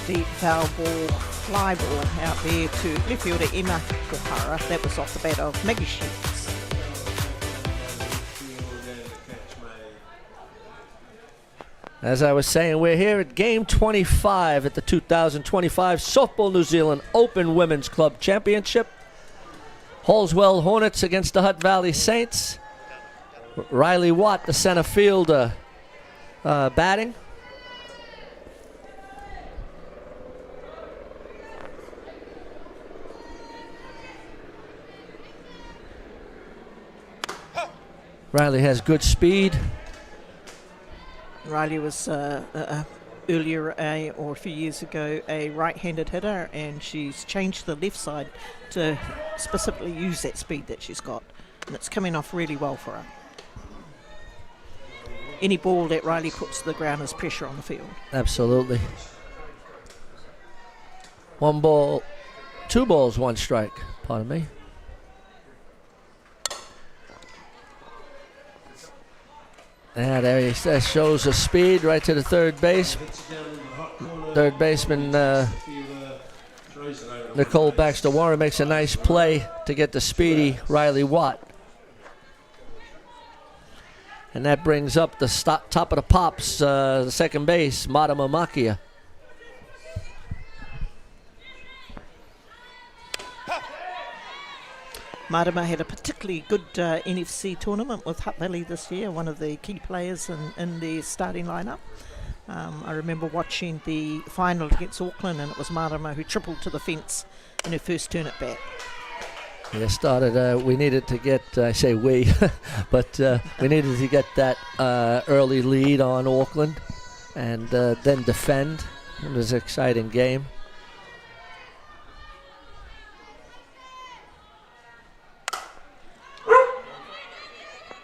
Deep foul ball, fly ball out there to left fielder Emma Kohara. That was off the bat of Maggie Shields. As I was saying, we're here at game 25 at the 2025 Softball New Zealand Open Women's Club Championship. Halswell Hornets against the Hutt Valley Saints. Riley Watt, the center fielder, batting. Riley has good speed. Riley was earlier or a few years ago a right-handed hitter, and she's changed to the left side to specifically use that speed that she's got, and it's coming off really well for her. Any ball that Riley puts to the ground is pressure on the field. Absolutely. 1 ball, 2 balls, 1 strike. Pardon me. Yeah, there he says, shows the speed right to the third base. Third baseman Nicole Baxter Warren makes a nice play to get the speedy Riley Watt. And that brings up the top of the pops, the second base, Madama Makia. Madama had a particularly good NFC tournament with Hutt Valley this year, one of the key players in the starting lineup. I remember watching the final against Auckland, and it was Madama who tripled to the fence in her first turn at bat. Yeah, started, we needed to get, I say we, but we needed to get that early lead on Auckland and then defend. It was an exciting game.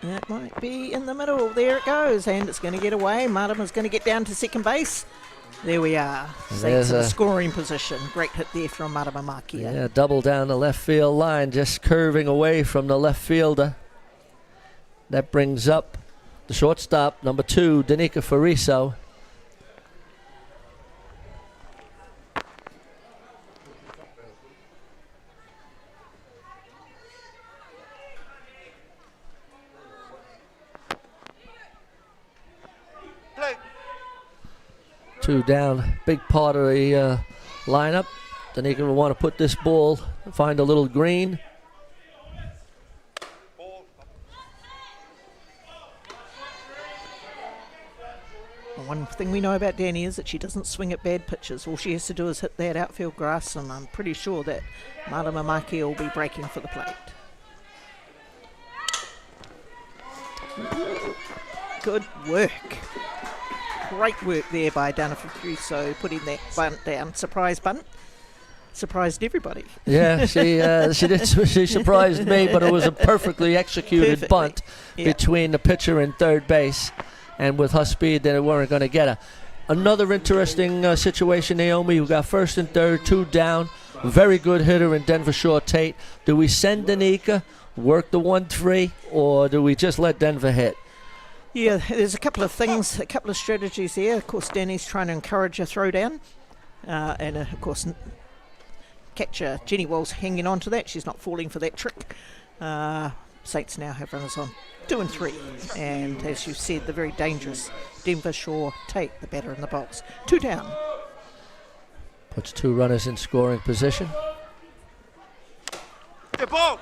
That might be in the middle. There it goes, and it's going to get away. Madama's going to get down to second base. There we are. Safe to the scoring position. Great hit there from Madama Makia. Yeah, double down the left field line, just curving away from the left fielder. That brings up the shortstop, number 2, Danica Fariso. Two down, big part of the lineup. Danica will want to put this ball, find a little green. One thing we know about Danny is that she doesn't swing at bad pitches. All she has to do is hit that outfield grass, and I'm pretty sure that Madama Makia will be breaking for the plate. Good work. Great work there by Dana Fariso, putting that bunt down. Surprise bunt. Surprised everybody. Yeah, she surprised me, but it was a perfectly executed bunt between the pitcher and third base. And with her speed, they weren't going to get her. Another interesting situation, Naomi. We got first and third, 2 down. Very good hitter in Denver Shaw Tate. Do we send Danica, work the 1-3, or do we just let Denver hit? Yeah, there's a couple of things, a couple of strategies here. Of course, Danny's trying to encourage a throwdown. And of course, catcher Jenny Wells hanging on to that. She's not falling for that trick. Saints now have runners on 2 and 3. And as you said, the very dangerous Denver Shaw Tate, the batter in the box. 2 down. Puts 2 runners in scoring position. The ball.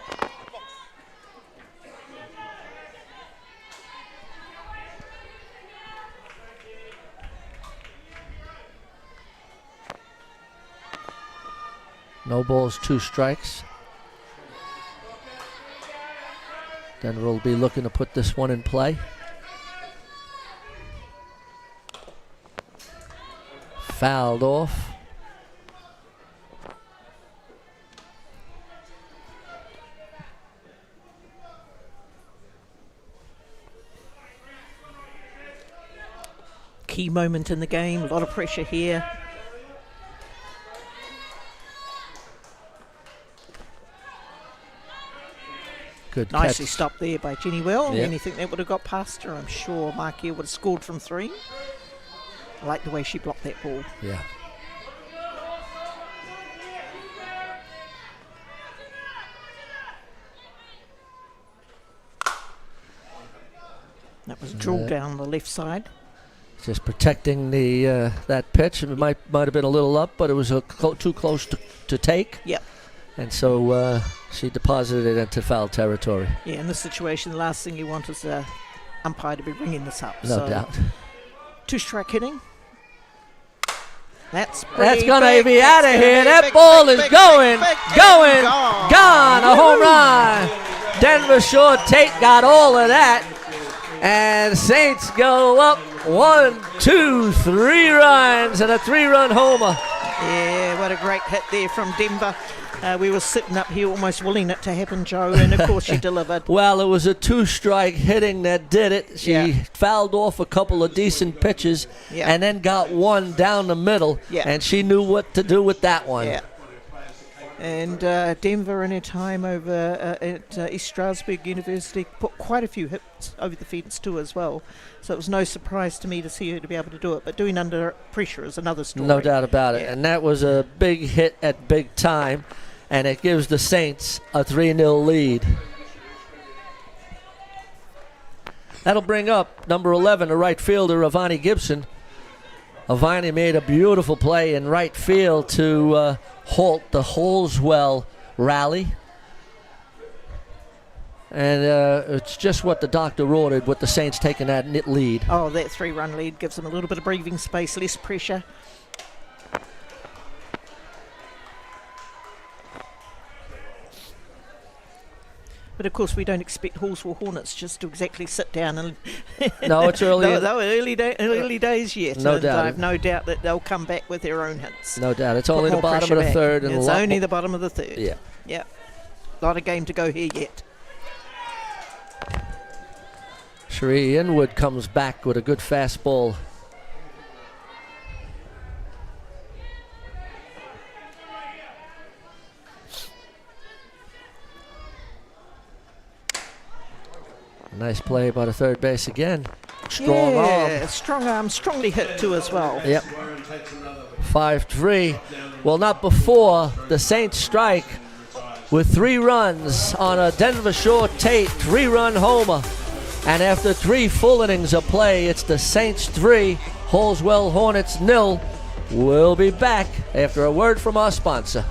No balls, 2 strikes. Then we'll be looking to put this one in play. Fouled off. Key moment in the game, a lot of pressure here. Good Nicely catch. stopped there by Jenny Well. Yeah. Anything that would have got past her, I'm sure Makia would have scored from 3. I like the way she blocked that ball. Yeah. That was drilled down the left side. Just protecting the that pitch. It might have been a little up, but it was too close to take. Yep. And so she deposited it into foul territory. Yeah, in this situation, the last thing you want is the umpire to be bringing this up. No doubt. 2-strike hitting. That's going to be out of here. That ball is going, gone. A home run. Denver Shore Tate got all of that. And Saints go up 1, 2, 3 runs and a 3-run homer. Yeah, what a great hit there from Denver. We were sitting up here almost willing it to happen, Joe, and of course she delivered. Well, it was a 2-strike hitting that did it. She Yeah. fouled off a couple of decent pitches Yeah. and then got one down the middle, Yeah. and she knew what to do with that one. Yeah. And Denver in her time over at East Strasbourg University put quite a few hits over the fence too as well. So it was no surprise to me to see her to be able to do it. But doing under pressure is another story. No doubt about it. Yeah. And that was a big hit at big time, and it gives the Saints a 3-0 lead. That'll bring up number 11, the right fielder, Avani Gibson. Avani made a beautiful play in right field to halt the Halswell rally. And it's just what the doctor ordered, with the Saints taking that lead. Oh, that 3-run lead gives them a little bit of breathing space, less pressure. But of course, we don't expect Halswell Hornets just to exactly sit down and. No, it's early. They were early days yet. No and doubt. I've no doubt that they'll come back with their own hits. No doubt. It's Put only the more bottom of pressure the back. third. And It's a lot only more- the bottom of the third. Yeah. Yeah. Not a game to go here yet. Sheree Inwood comes back with a good fastball. Nice play by the third base again. Strong arm. Strong arm, strongly hit too as well. Yep. 5-3. Well, not before the Saints strike with 3 runs on a Denver Shore Tate 3-run homer. And after 3 full innings of play, it's the Saints 3, Halswell Hornets 0. We'll be back after a word from our sponsor.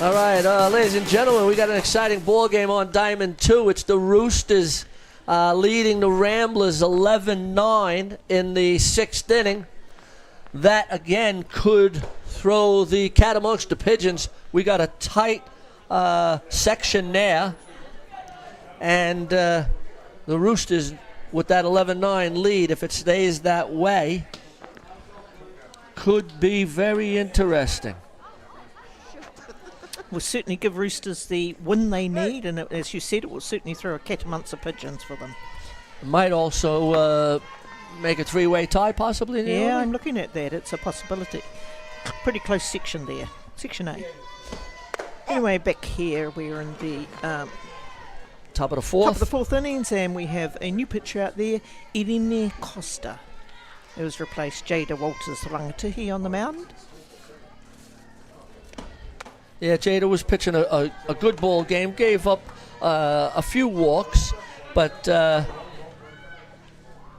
All right, ladies and gentlemen, we got an exciting ball game on Diamond 2. It's the Roosters leading the Ramblers 11-9 in the 6th inning. That, again, could throw the cat amongst the pigeons. We got a tight section there. And the Roosters, with that 11-9 lead, if it stays that way, could be very interesting. Will certainly give Roosters the win they need, and as you said, it will certainly throw a cat amongst the pigeons for them. Might also make a 3-way tie, possibly. In the Yeah, order. I'm looking at that. It's a possibility. Pretty close section there. Section A. Anyway, back here, we're in the Top of the top fourth. of the 4th innings, and we have a new pitcher out there, Irene Costa. It was replaced Jada Walters-Rangatihi on the mound. Yeah, Jada was pitching a good ball game. Gave up a few walks, but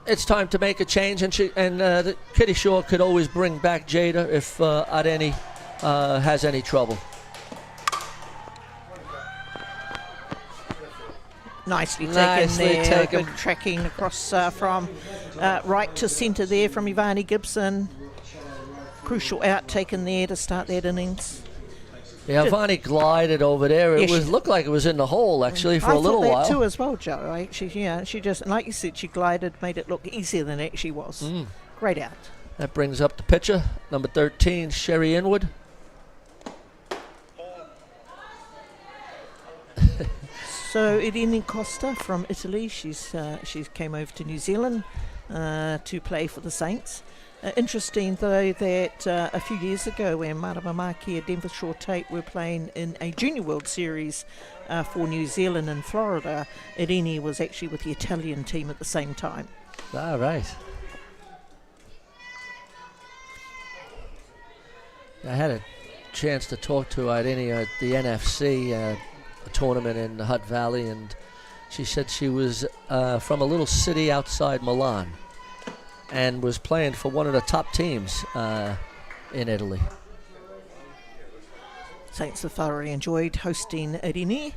it's time to make a change. And the Kitty Shaw could always bring back Jada if Adeni has any trouble. Nicely Nicely taken there. taken. Good tracking across from right to centre there from Ivani Gibson. crucial out taken there to start that innings. Yeah, Vani glided over there. It Yeah, looked like it was in the hole, actually, for a little I thought while. that too as well, Joe. She just, like you said, she glided, made it look easier than it actually was. Great out. That brings up the pitcher, number 13, Sherry Inwood. So Irene Costa from Italy, she came over to New Zealand to play for the Saints. Interesting though that a few years ago when Maramamaki and Denver Shore Tate were playing in a Junior World Series for New Zealand and Florida, Irene was actually with the Italian team at the same time. All right. I had a chance to talk to Irene at the NFC tournament in the Hutt Valley, and she said she was from a little city outside Milan and was playing for one of the top teams in Italy. Saints have thoroughly enjoyed hosting Irene.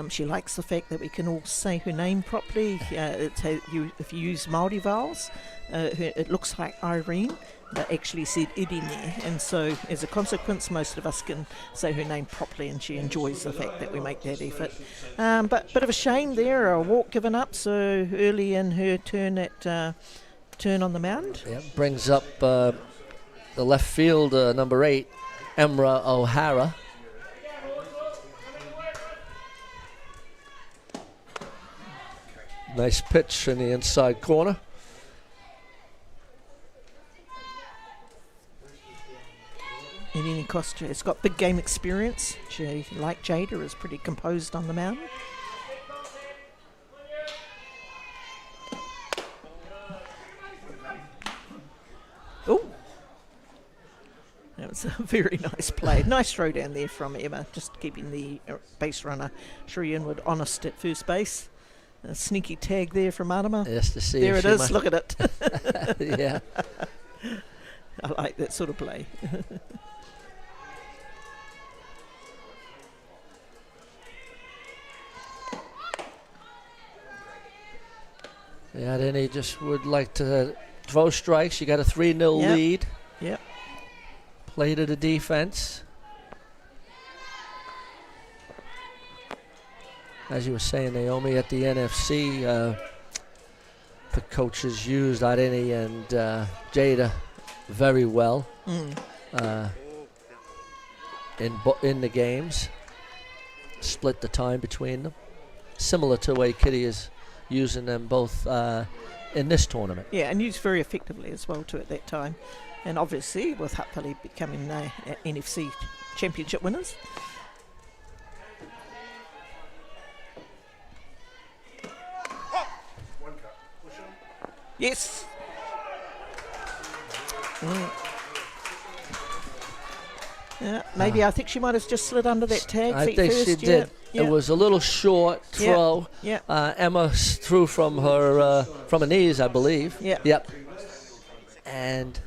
She likes the fact that we can all say her name properly. If you use Māori vowels, it looks like Irene, but actually said Irene. And so as a consequence, most of us can say her name properly, and she enjoys the fact that we make that effort. But bit of a shame there, a walk given up so early in her turn on the mound. Yeah, brings up the left field, number 8, Emra O'Hara. Nice pitch in the inside corner. Irene Costa has got big game experience. She, like Jada, is pretty composed on the mound. Oh, that was a very nice play. Nice throw down there from Emma, just keeping the base runner Sherry Inwood honest at first base. A sneaky tag there from Arima. Yes, to see. There if it she is. might- Look at it. Yeah. I like that sort of play. Yeah, then he just would like to throw strikes. You got a 3-0 Yep. lead. Yep. Play to the defense. As you were saying, Naomi, at the NFC, the coaches used Irene and Jada very well in the games. Split the time between them, similar to the way Kitty is using them both in this tournament. Yeah, and used very effectively as well too at that time. And obviously with Hutt Valley becoming NFC championship winners. Yes. Yeah, maybe I think she might have just slid under that tag. I feet think first, she did. Yeah. It was a little short throw. Yeah. Emma threw from her knees, I believe. Yeah. Yep. And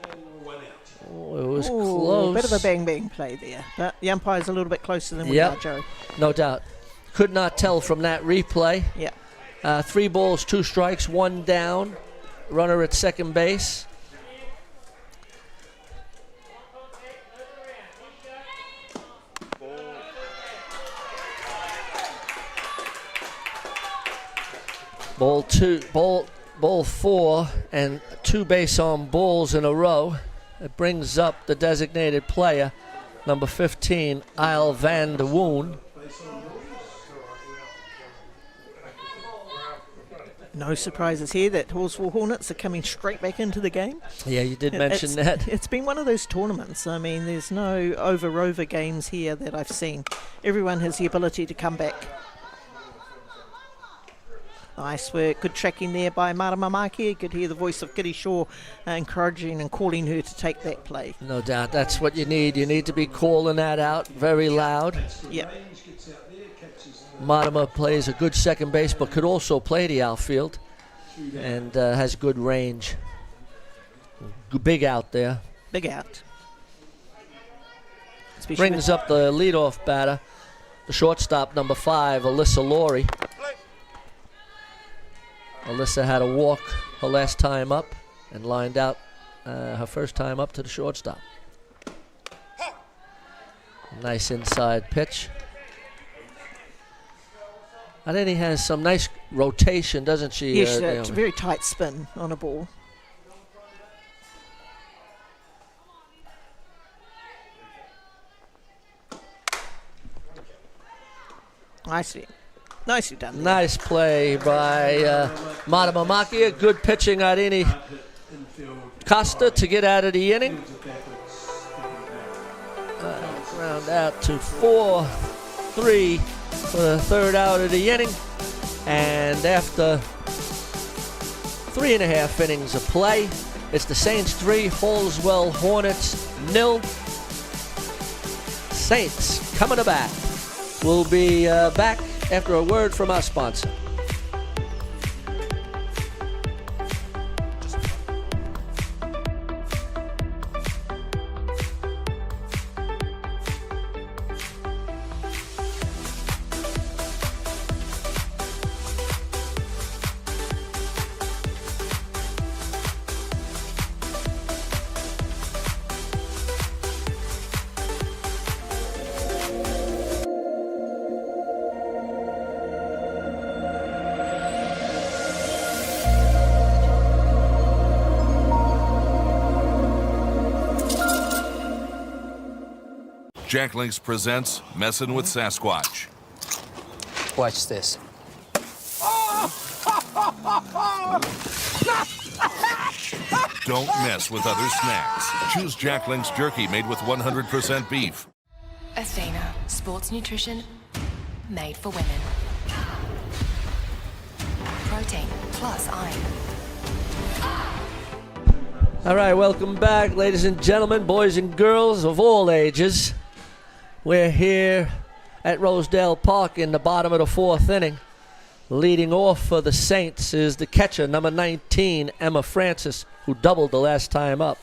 it was close. Bit of a bang play there, but the umpire's a little bit closer than we Yep. are, Joe. No doubt. Could not tell from that replay. Yeah. 3 balls, 2 strikes, 1 down. Runner at second base. Ball 4 and 2 base on balls in a row. It brings up the designated player, number 15, Isle van de Woon. No surprises here that Halswell Hornets are coming straight back into the game. Yeah, you did mention that. It's been one of those tournaments. I mean, there's no over games here that I've seen. Everyone has the ability to come back. Nice work, good tracking there by Maramamaki. You could hear the voice of Kitty Shaw encouraging and calling her to take that play. No doubt, that's what you need. You need to be calling that out very loud. Yep. Martima plays a good second base, but could also play the outfield and has good range. Big out there. Big out. Especially Brings up the leadoff batter, the shortstop, number 5, Alyssa Laurie. Alyssa had a walk her last time up. and lined out her first time up to the shortstop. Nice inside pitch. I think he has some nice rotation, doesn't she? Yes, it's a very tight spin on a ball. Nicely done there. Nice play by Matamamaki. Good pitching, Arini Costa, to get out of the inning. Round out to 4-3 for the third out of the inning. And after 3.5 innings of play, it's the Saints 3, Halswell Hornets 0. Saints coming to bat. We'll be back after a word from our sponsor. Jack Links presents Messin' with Sasquatch. Watch this. Don't mess with other snacks. Choose Jack Links jerky made with 100% beef. Athena, sports nutrition made for women. Protein plus iron. All right, welcome back, ladies and gentlemen, boys and girls of all ages. We're here at Rosedale Park in the bottom of the 4th inning. Leading off for the Saints is the catcher, number 19, Emma Francis, who doubled the last time up.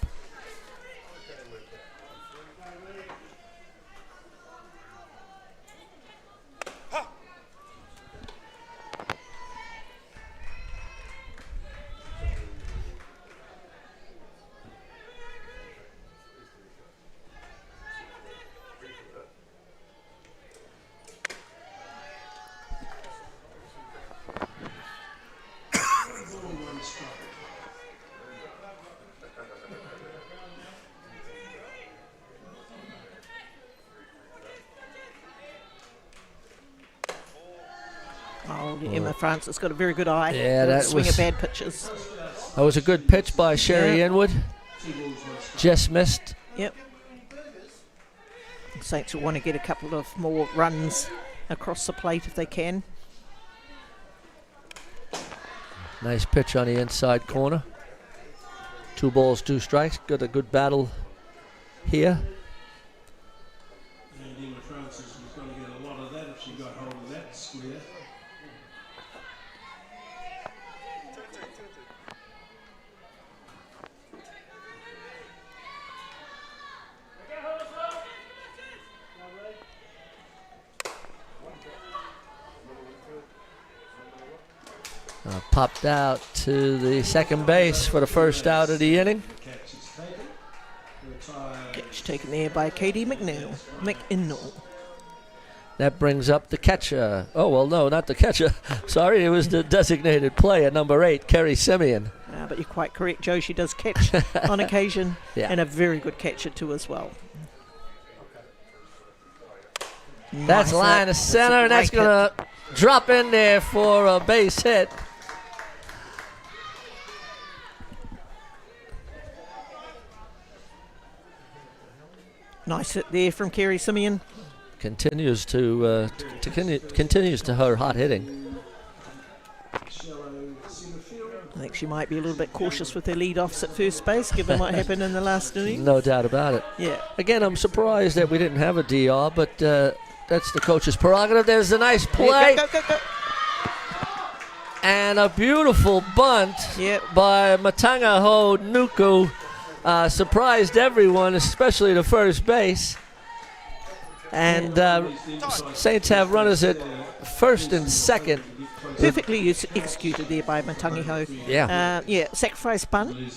Oh, Emma Francis got a very good eye. Yeah, that swing was- of bad pitches. That was a good pitch by Sherry Yeah. Inwood. Just missed. Yep. Saints will want to get a couple of more runs across the plate if they can. Nice pitch on the inside corner. 2 balls, 2 strikes. Got a good battle here. And Emma Francis was going to get a lot of that if she got hold of that square. Popped out to the second base for the first out of the inning. Catch is taken. Retired. Catch taken there by Katie McInnell. That brings up the catcher. Oh, well, no, not the catcher. Sorry, it was the designated player, number 8, Kerry Simeon. But you're quite correct, Joe. She does catch on occasion, Yeah. and a very good catcher too as well. That's Nice line hit. of center, and that's Great going to drop in there for a base hit. Nice hit there from Kerry Simeon. Continues to continues to her hot hitting. Shallow centre field. I think she might be a little bit cautious with her lead-offs at first base, given what happened in the last inning. No doubt about it. Yeah. Again, I'm surprised that we didn't have a DR, but that's the coach's prerogative. There's a nice play. Go, go, go, go. And a beautiful bunt Yep. by Matangaho Nuku. Surprised everyone, especially the first base. And Saints have runners at first and second. Perfectly executed there by Matangiho. Yeah. Sacrifice bunt.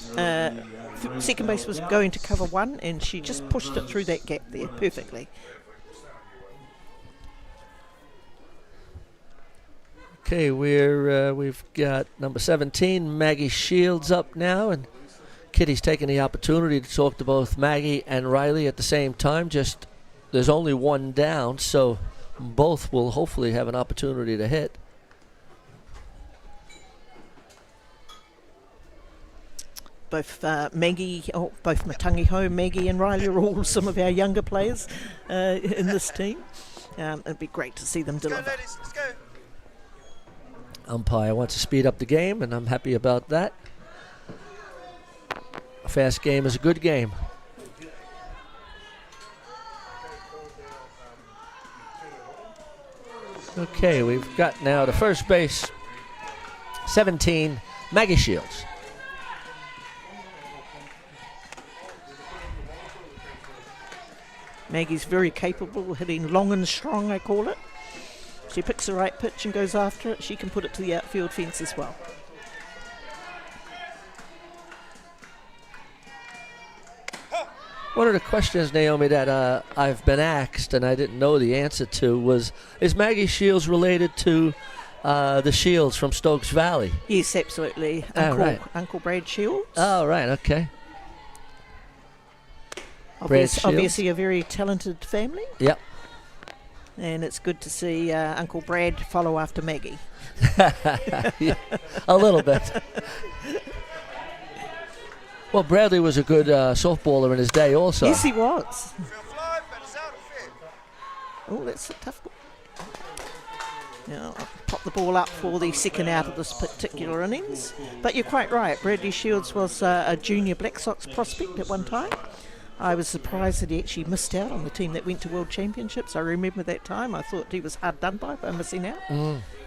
Second base was going to cover one, and she just pushed it through that gap there perfectly. Okay, we've got number 17, Maggie Shields, up now, and Kitty's taking the opportunity to talk to both Maggie and Riley at the same time. Just there's only one down, so both will hopefully have an opportunity to hit. Both both Matangiho, Maggie and Riley are all some of our younger players in this team. It'd be great to see them deliver. Let's go. Umpire wants to speed up the game, and I'm happy about that. A fast game is a good game. Okay, we've got now the first base, 17, Maggie Shields. Maggie's very capable, hitting long and strong, I call it. She picks the right pitch and goes after it. She can put it to the outfield fence as well. One of the questions, Naomi, that I've been asked and I didn't know the answer to was, is Maggie Shields related to the Shields from Stokes Valley? Yes, absolutely. Right. Uncle Brad Shields. Oh, right, okay. Brad Shields. Obviously a very talented family. Yep. And it's good to see Uncle Brad follow after Maggie. Yeah, a little bit. Well, Bradley was a good softballer in his day also. Yes, he was. Oh, that's a tough ball. Now, I'll pop the ball up for the second out of this particular innings. But you're quite right. Bradley Shields was a junior Black Sox prospect at one time. I was surprised that he actually missed out on the team that went to World Championships. I remember that time. I thought he was hard done by missing out.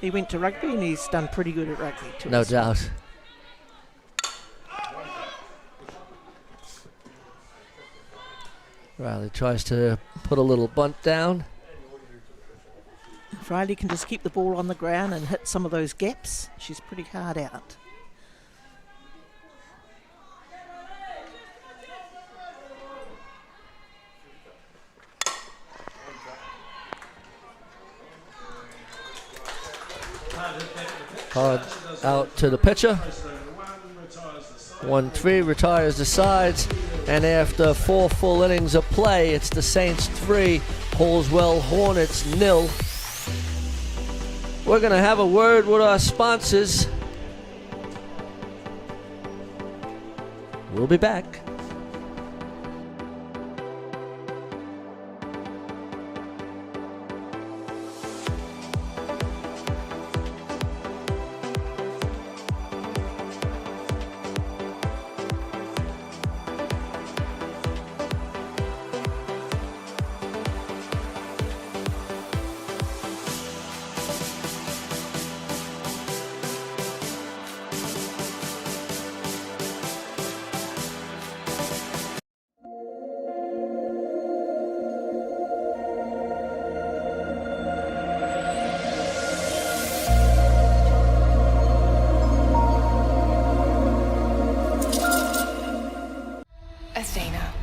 He went to rugby, and he's done pretty good at rugby too. No doubt. Riley tries to put a little bunt down. If Riley can just keep the ball on the ground and hit some of those gaps, she's pretty hard out. Hard out to the pitcher. 1-3, retires the sides, and after 4 full innings of play, it's the Saints 3, Halswell Hornets 0. We're going to have a word with our sponsors. We'll be back.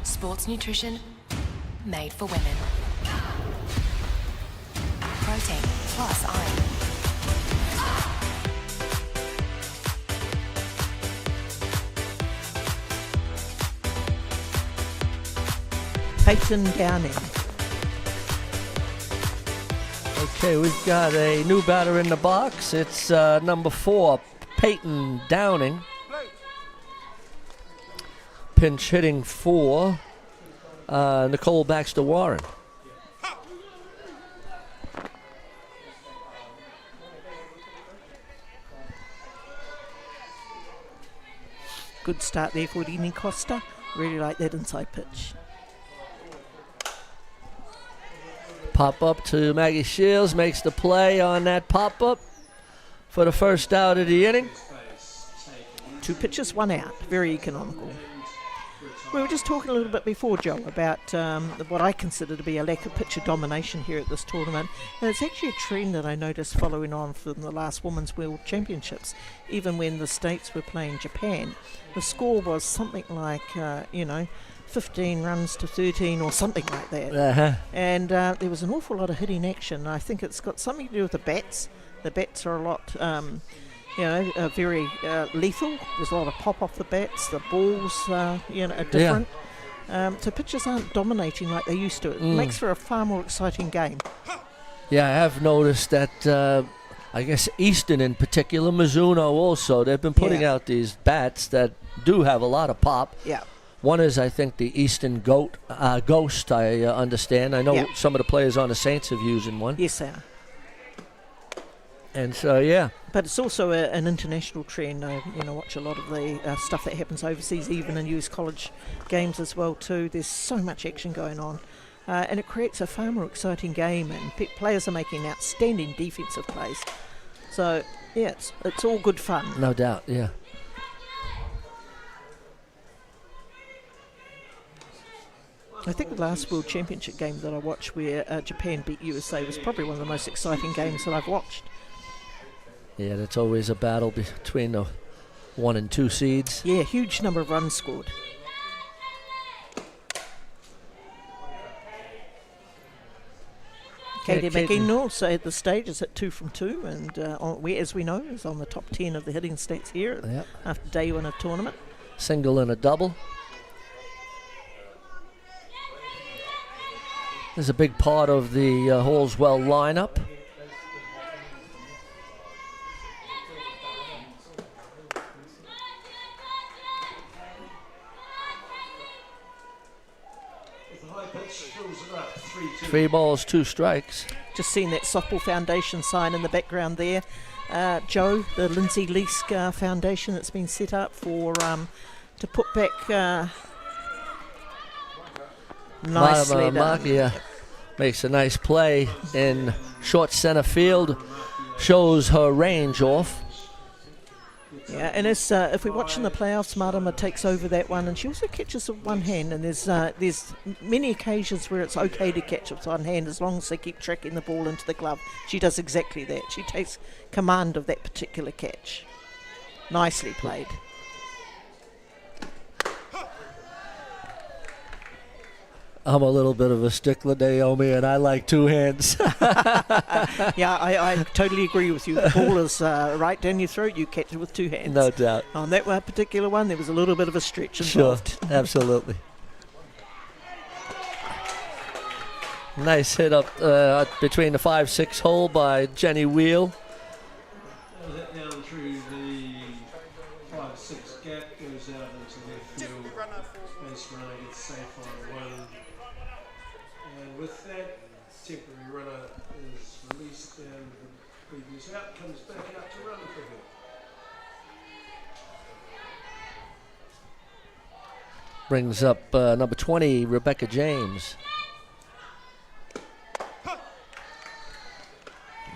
Sports nutrition made for women. Protein plus iron. Peyton Downing. Okay, we've got a new batter in the box. It's number 4, Peyton Downing. Pinch hitting for Nicole Baxter Warren. Good start there for Dini Costa. Really like that inside pitch. Pop up to Maggie Shields, makes the play on that pop up for the first out of the inning. 2 pitches, 1 out. Very economical. retire. We were just talking a little bit before, Joe, about what I consider to be a lack of pitcher domination here at this tournament. And it's actually a trend that I noticed following on from the last Women's World Championships. Even when the States were playing Japan, the score was something like, 15 runs to 13 or something like that. Uh-huh. And there was an awful lot of hitting action. I think it's got something to do with the bats. The bats are a lot, very lethal. There's a lot of pop off the bats. The balls, are different. So pitchers aren't dominating like they used to. It makes for a far more exciting game. Yeah, I have noticed that, I guess Easton in particular, Mizuno also, they've been putting out these bats that do have a lot of pop. Yeah. One is, I think, the Easton Ghost, I understand. I know some of the players on the Saints have using one. Yes, they are. And so, yeah. But it's also an international trend. Watch a lot of the stuff that happens overseas, even in US college games as well too. There's so much action going on. And it creates a far more exciting game, and players are making outstanding defensive plays. So, yeah, it's all good fun. No doubt, yeah. I think the last World Championship game that I watched where Japan beat USA was probably one of the most exciting games that I've watched. Yeah, that's always a battle between the 1 and 2 seeds. Yeah, huge number of runs scored. Katie McKinnon also at the stage is at 2 from 2, and as we know, is on the top 10 of the hitting stats here after day 1 of tournament. Single and a double. There's a big part of the Halswell lineup. With the high pitch, fills it up 3-2. 3 balls, 2 strikes. Just seeing that Softball Foundation sign in the background there. Joe, the Lindsay Leask Foundation that's been set up for to put back nicely done. Makes a nice play in short center field. Shows her range off. Yeah, and if we're watching the playoffs, Marama takes over that one, and she also catches with one hand. And there's many occasions where it's okay to catch with one hand as long as they keep tracking the ball into the glove. She does exactly that. She takes command of that particular catch. Nicely played. I'm a little bit of a stickler, Naomi, and I like 2 hands. Yeah, I totally agree with you. The ball is right down your throat. You catch it with 2 hands. No doubt. On that one particular one, there was a little bit of a stretch involved. Sure, absolutely. Nice hit up between the 5-6 hole by Jenny Wheel. Hit down through the 5-6 gap, goes out into left field. Base runner gets safe on 1. And with that, temporary runner is released and the previous out comes back out to run for her. Brings up number 20, Rebecca James.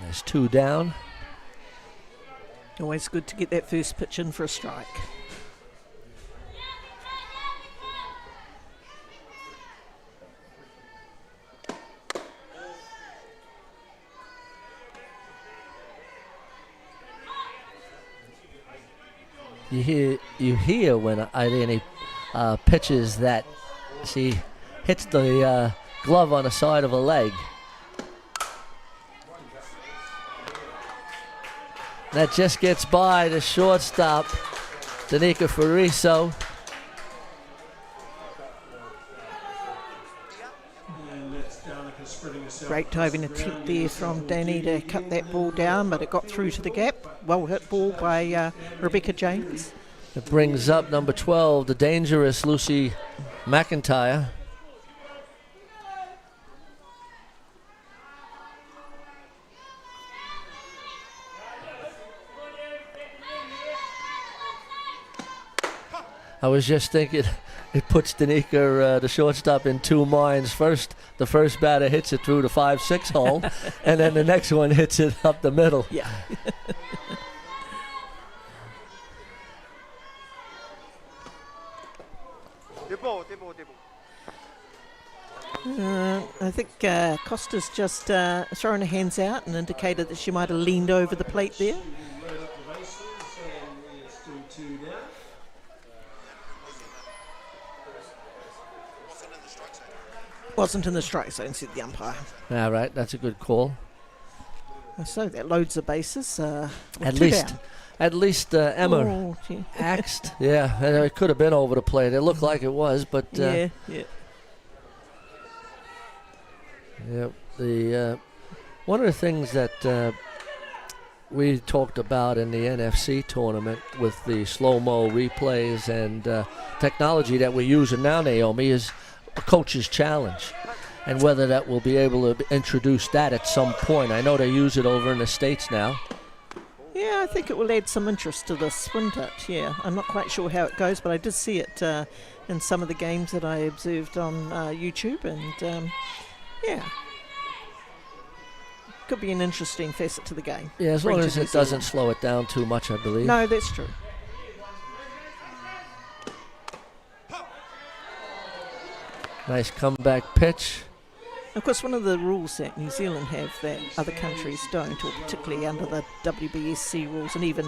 There's 2 down. Always good to get that first pitch in for a strike. You hear when Irene pitches that she hits the glove on the side of her leg. That just gets by the shortstop, Danica Fariso. Great diving attempt there from Danny to cut that ball down, but it got through to the gap. Well hit ball by Rebecca James. It brings up number 12, the dangerous Lucy McIntyre. I was just thinking, it puts Danica, the shortstop, in 2 minds. First, the first batter hits it through the 5-6 hole, and then the next one hits it up the middle. Yeah. I think Costa's just thrown her hands out and indicated that she might have leaned over the plate there. Load up the bases, and it's still 2 down. Wasn't in the strike zone, said the umpire. All right, that's a good call. So that loads the bases. At 2 least, down. at least Emma Oh, gee. axed. Yeah, and it could have been over the plate. It looked like it was, but yeah. yeah. The one of the things that we talked about in the NFC tournament with the slow-mo replays and technology that we're using now, Naomi, is a coach's challenge, and whether that will be able to introduce that at some point. I know they use it over in the States now. Yeah, I think it will add some interest to this, wouldn't it? Yeah, I'm not quite sure how it goes, but I did see it in some of the games that I observed on YouTube, and yeah, could be an interesting facet to the game. Yeah, as Bring long to as New it doesn't Zealand. slow it down too much, I believe. No, that's true. Nice comeback pitch. Of course, one of the rules that New Zealand have that other countries don't, or particularly under the WBSC rules and even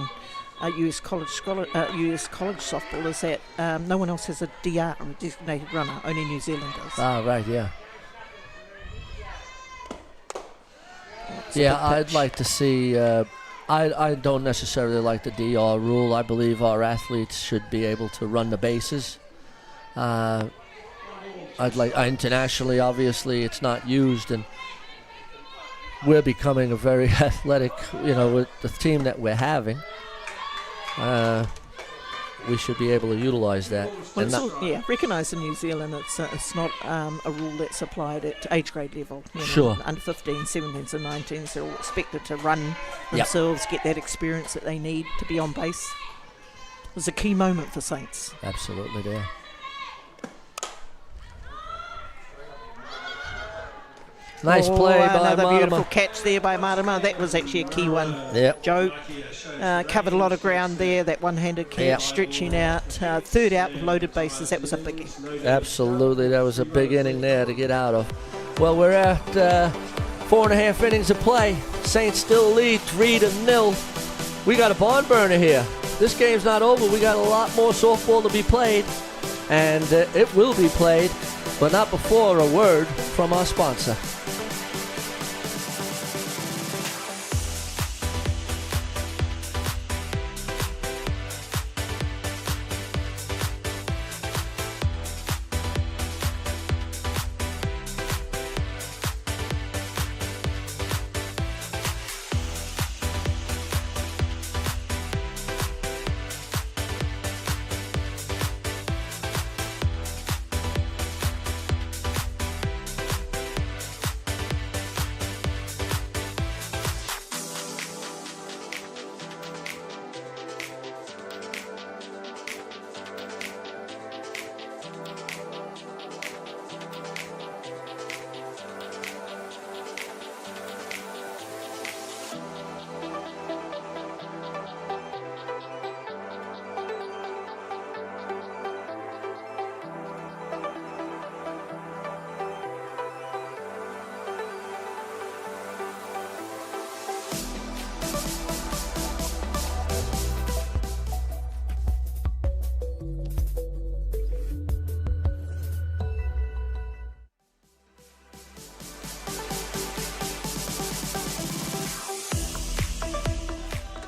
US college softball, is that no one else has a DR, a designated runner, only New Zealand does. Ah, right, yeah. It's a Yeah, big I'd pitch. like to see. I don't necessarily like the DR rule. I believe our athletes should be able to run the bases. I'd like internationally, obviously, it's not used, and we're becoming a very athletic. With the team that we're having, we should be able to utilize that. Well, And not- recognised in New Zealand, it's not a rule that's applied at age grade level. Sure. Under 15s, 17s and 19s, they're all expected to run Yep. themselves, get that experience that they need to be on base. It was a key moment for Saints. Absolutely there. Nice play by another beautiful Martima. catch there by Martima. That was actually a key one. Yep. Joe covered a lot of ground there, that one-handed catch, Yep. stretching out. Third out with loaded bases, that was a biggie. Absolutely, that was a big inning there to get out of. Well, we're at 4.5 innings of play. Saints still lead 3-0. We got a barn burner here. This game's not over. We got a lot more softball to be played, and it will be played, but not before a word from our sponsor.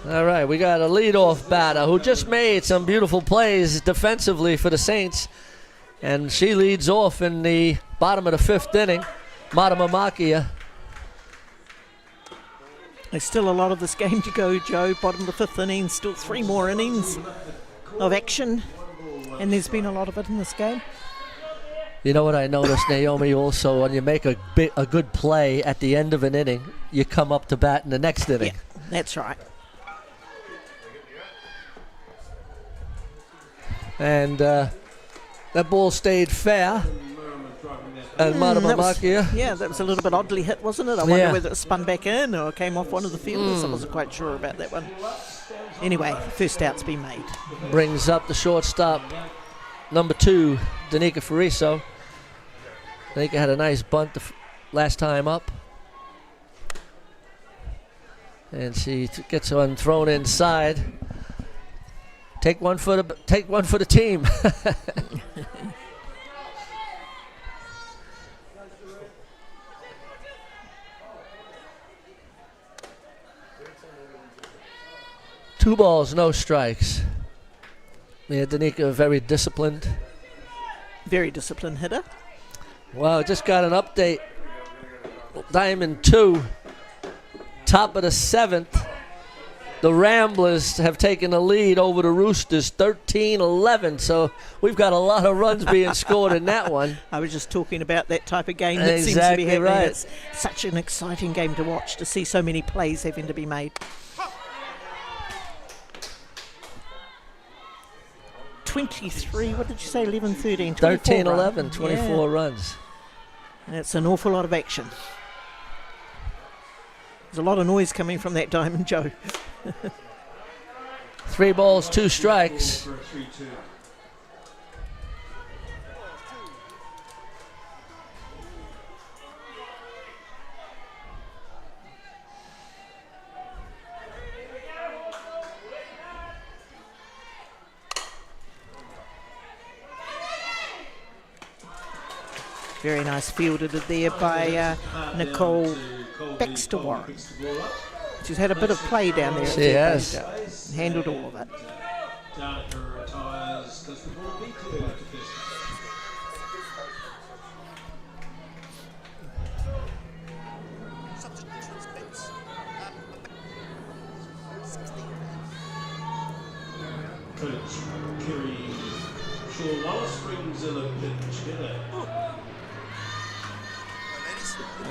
All right, we got a leadoff batter who just made some beautiful plays defensively for the Saints, and she leads off in the bottom of the 5th inning. Martima Makia. There's still a lot of this game to go, Joe. Bottom of the 5th inning, still 3 more innings of action, and there's been a lot of it in this game. You know what I noticed, Naomi, also, when you make a good play at the end of an inning, you come up to bat in the next inning. Yeah, that's right. And that ball stayed fair. And Martima that was- Makia. Yeah, that was a little bit oddly hit, wasn't it? I wonder Yeah. whether it spun back in or came off one of the fielders. I wasn't quite sure about that one. Anyway, first out's been made. Brings up the shortstop, number 2, Danica Fariso. Danica had a nice bunt last time up. And she gets one thrown inside. Take one for the team. Two balls, no strikes. Yeah, Danica very disciplined. Very disciplined hitter. Well, just got an update. Diamond 2, top of the 7th. The Ramblers have taken the lead over the Roosters, 13-11. So we've got a lot of runs being scored in that one. I was just talking about that type of game that Exactly seems to be happening. right. It's such an exciting game to watch, to see so many plays having to be made. 23, what did you say, 11, 13, 13, 24 11, 24 runs. That's an awful lot of action. There's a lot of noise coming from that Diamond Joe. 3 balls, 2 strikes. For a 3-2. Very nice fielded there by Nicole Baxter Warren. She's had a bit of play down there. She has. Handled all of it. Danica retires because the ball beat her to finish. Coach Kerry Shaw Wallace brings in a pitch hitter.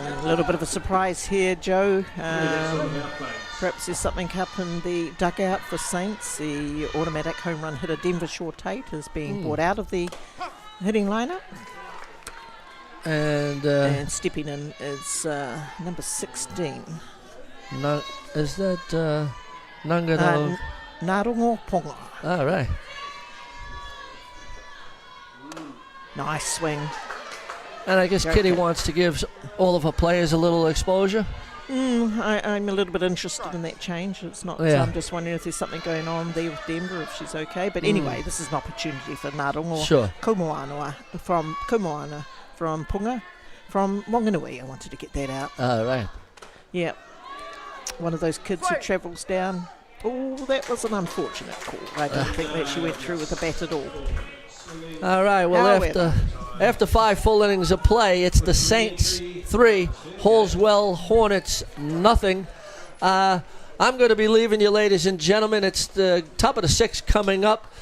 A little bit of a surprise here, Joe. That's all about plays. Perhaps there's something up in the dugout for Saints. The automatic home run hitter Denver Shaw Tate is being brought out of the hitting lineup. And stepping in is number 16. Is that Nangano? Narongo Ponga. All right. Nice swing. And I guess Kitty wants to give all of her players a little exposure. I'm a little bit interested in that change. It's not. Yeah. I'm just wondering if there's something going on there with Denver, if she's okay. But anyway, this is an opportunity for Narongo Sure. Kumoana from Punga, from Wanganui. I wanted to get that out. All right. Yeah. One of those kids who travels down. Oh, that was an unfortunate call. I don't think that she went through with the bat at all. All right. Well, However. after 5 full innings of play, it's the Saints 3, Halswell Hornets nothing. I'm going to be leaving you, ladies and gentlemen. It's the top of the 6th coming up.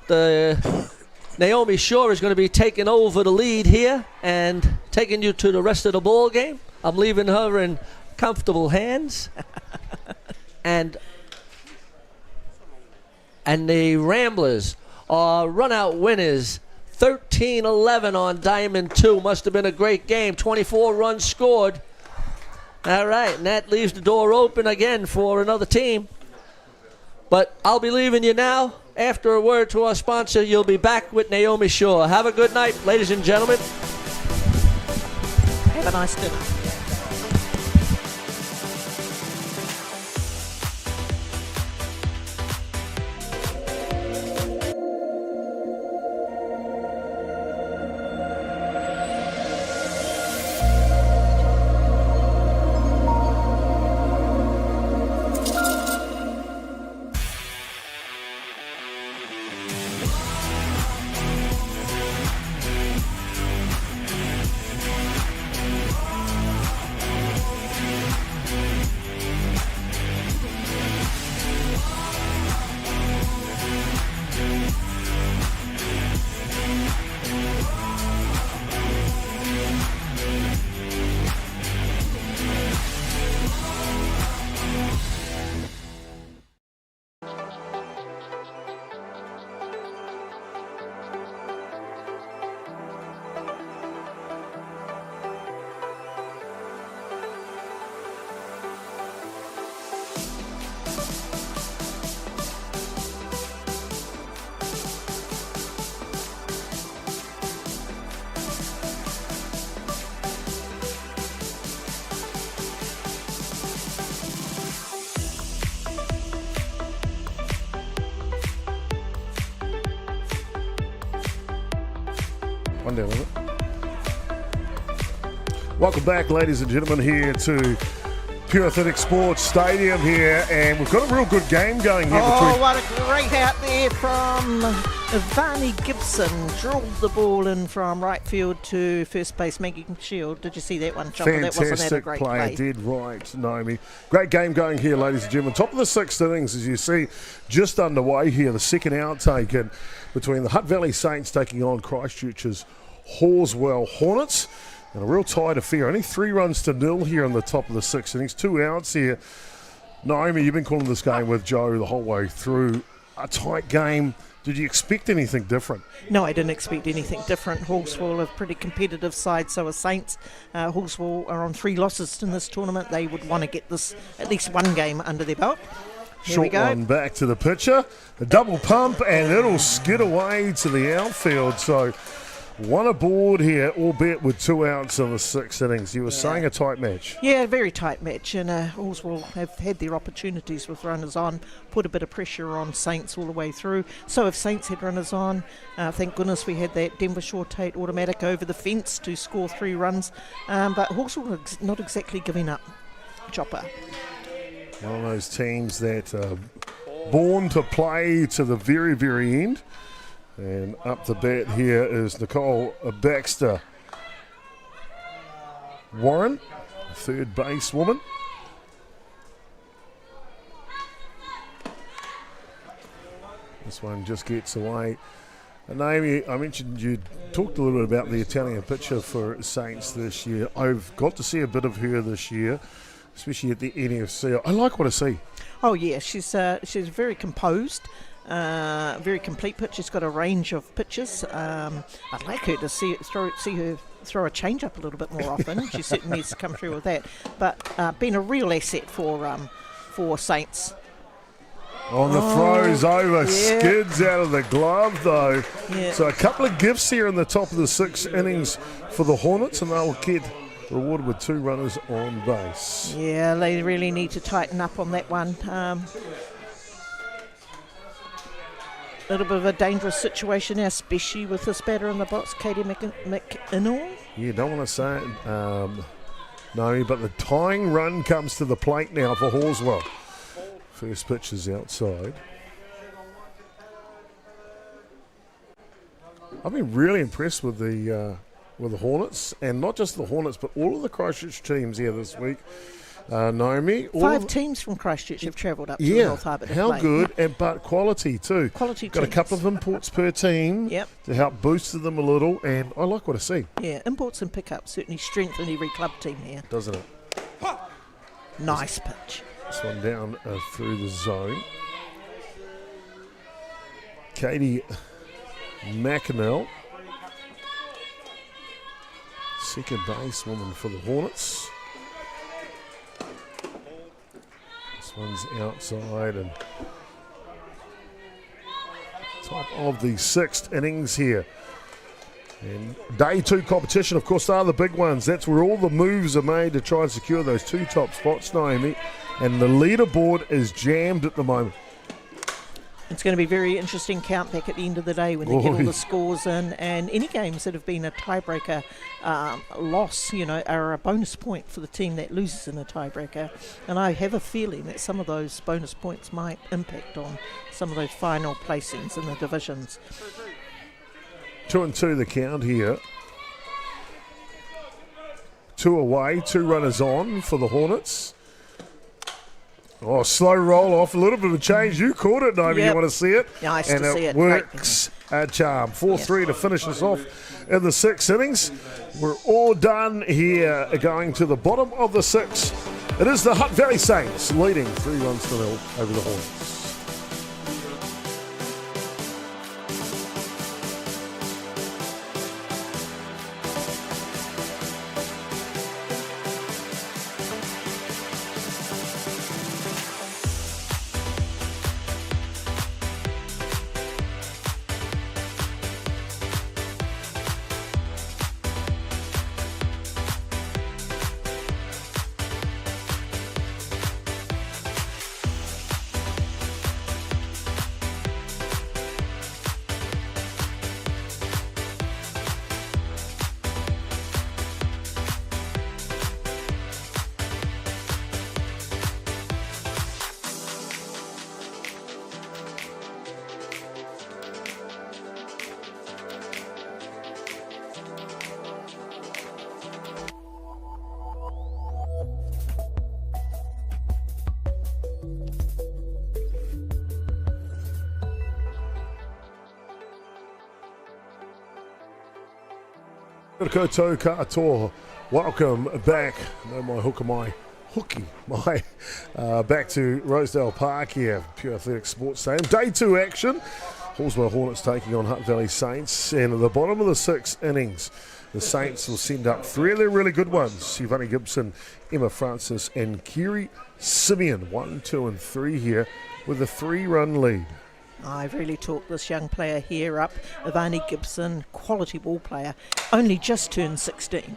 The Naomi Shaw is going to be taking over the lead here and taking you to the rest of the ball game. I'm leaving her in comfortable hands. and the Ramblers are run-out winners. 13-11 on Diamond 2. Must have been a great game. 24 runs scored. All right, and that leaves the door open again for another team. But I'll be leaving you now. After a word to our sponsor, you'll be back with Naomi Shaw. Have a good night, ladies and gentlemen. Have a nice dinner. One down, isn't it? Welcome back, ladies and gentlemen, here to Pure Athletic Sports Stadium here, and we've got a real good game going here between... What a great out there from Varney Gibson. Drilled the ball in from right field to first base, making Shield. Did you see that one, Chopper? That wasn't that a great play? Dead right, Naomi. Great game going here, ladies and gentlemen. Top of the sixth innings, as you see, just underway here. The second outtake in between the Hutt Valley Saints taking on Christchurch's Halswell Hornets. And a real tight affair. Only 3-0 here in the top of the sixth innings. 2 outs here. Naomi, you've been calling this game with Joe the whole way through. A tight game. Did you expect anything different? No, I didn't expect anything different. Halswell are a pretty competitive side, so are Saints. Halswell are on 3 losses in this tournament. They would want to get this at least one game under their belt. Here we Short go. one back to the pitcher. A double pump, and it'll skid away to the outfield. So one aboard here, albeit with 2 outs in the sixth innings. You were saying a tight match. Yeah, a very tight match, and Halswell have had their opportunities with runners on, put a bit of pressure on Saints all the way through. So if Saints had runners on, thank goodness we had that Denver Shore Tate automatic over the fence to score 3 runs. But Halswell are not exactly giving up, Chopper. One of those teams that are born to play to the very, very end. And up the bat here is Nicole Baxter Warren, third base woman. This one just gets away. And Naomi, I mentioned you talked a little bit about the Italian pitcher for Saints this year. I've got to see a bit of her this year, especially at the NFC. I like what I see. Oh yeah, she's very composed. Very complete pitch. She's got a range of pitches. I'd like her to see her throw a change up a little bit more often. She certainly needs to come through with that. But been a real asset for Saints. On the throws over, skids out of the glove though. Yeah. So a couple of gifts here in the top of the sixth innings for the Hornets, and they'll get rewarded with 2 runners on base. Yeah, they really need to tighten up on that one. A little bit of a dangerous situation now, especially with this batter in the box, Katie McInnall. Yeah, don't want to say it, no, but the tying run comes to the plate now for Halswell. First pitch is outside. I've been really impressed with the Hornets, and not just the Hornets, but all of the Christchurch teams here this week. Naomi, 5 teams from Christchurch have travelled up to North Harbour to play. How good, but quality too. Quality Got teams. a couple of imports per team to help boost them a little, and I like what I see. Yeah, imports and pickups certainly strengthen every club team here. Doesn't it? Nice pitch. This one down through the zone. Katie McInnell, second base woman for the Hornets. This one's outside, and top of the sixth innings here. And day 2 competition, of course, are the big ones. That's where all the moves are made to try and secure those 2 top spots, Naomi. And the leaderboard is jammed at the moment. It's going to be a very interesting count back at the end of the day when they get all the scores in, and any games that have been a tiebreaker loss, are a bonus point for the team that loses in a tiebreaker. And I have a feeling that some of those bonus points might impact on some of those final placings in the divisions. 2-2 the count here. 2 away, 2 runners on for the Hornets. Oh, slow roll off, a little bit of a change. You caught it, Naomi. You want to see it? Nice and to see it. Works a charm. 4-3 to finish us off in the 6th innings. We're all done here, going to the bottom of the 6th. It is the Hutt Valley Saints leading 3-0 over the Hornets. Koutou katoa. Welcome back. No, my hooky, back to Rosedale Park here, Pure Athletic Sports Stadium. Day 2 action. Halswell Hornets taking on Hutt Valley Saints. And at the bottom of the 6th innings, the Saints will send up 3 really good ones. Shivani Gibson, Emma Francis, and Kiri Simeon. 1, 2, and 3 here with a 3-run lead. I've really talked this young player here up. Ivani Gibson, quality ball player, only just turned 16.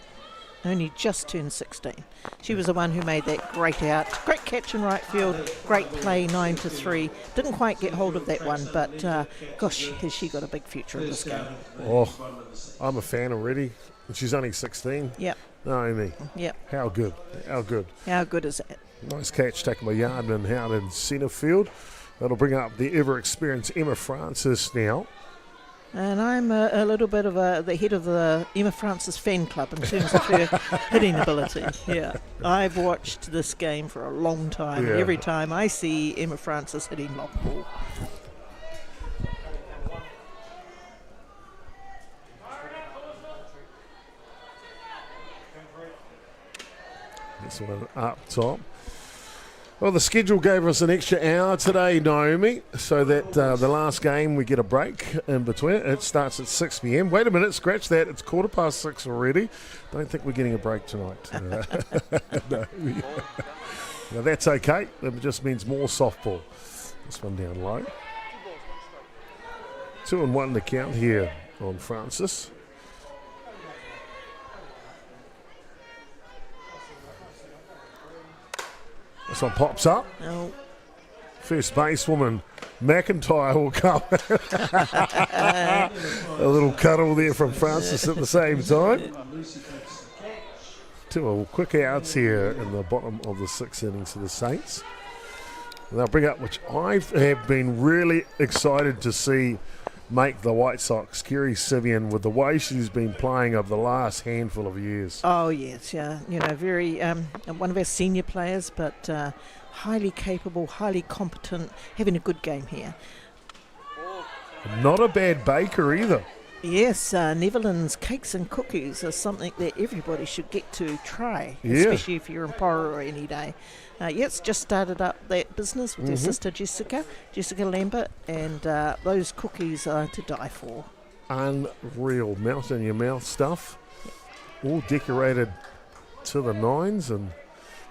She was the one who made that great out. Great catch in right field, great play, 9-3. Didn't quite get hold of that one, but gosh, has she got a big future in this game. Oh, I'm a fan already. She's only 16. Yep. Naomi. Yep. How good. How good is that? Nice catch taken by Yardman out in centre field. That'll bring up the ever-experienced Emma Francis now. And I'm a little bit of the head of the Emma Francis fan club in terms of her hitting ability. Yeah, I've watched this game for a long time. Yeah. Every time I see Emma Francis hitting lob ball. This one up top. Well, the schedule gave us an extra hour today, Naomi, so that the last game we get a break in between. It starts at 6 p.m. Wait a minute, scratch that. It's 6:15 already. Don't think we're getting a break tonight. No. Now, that's okay. It just means more softball. This one down low. 2-1 to count here on Francis. This one pops up. No. First basewoman McIntyre will come. A little cuddle there from Francis at the same time. 2 quick outs here in the bottom of the 6th innings for the Saints. And they'll bring up, which I have been really excited to see make the White Sox, Kiri Simeon, with the way she's been playing over the last handful of years. Oh yes, yeah, very one of our senior players, but highly capable, highly competent, having a good game here. Not a bad baker either. Yes, Netherlands cakes and cookies are something that everybody should get to try, Yeah. especially if you're in Pororo any day. Yes, just started up that business with her sister Jessica Lambert, and those cookies are to die for. Unreal, melt in your mouth stuff. All decorated to the nines, and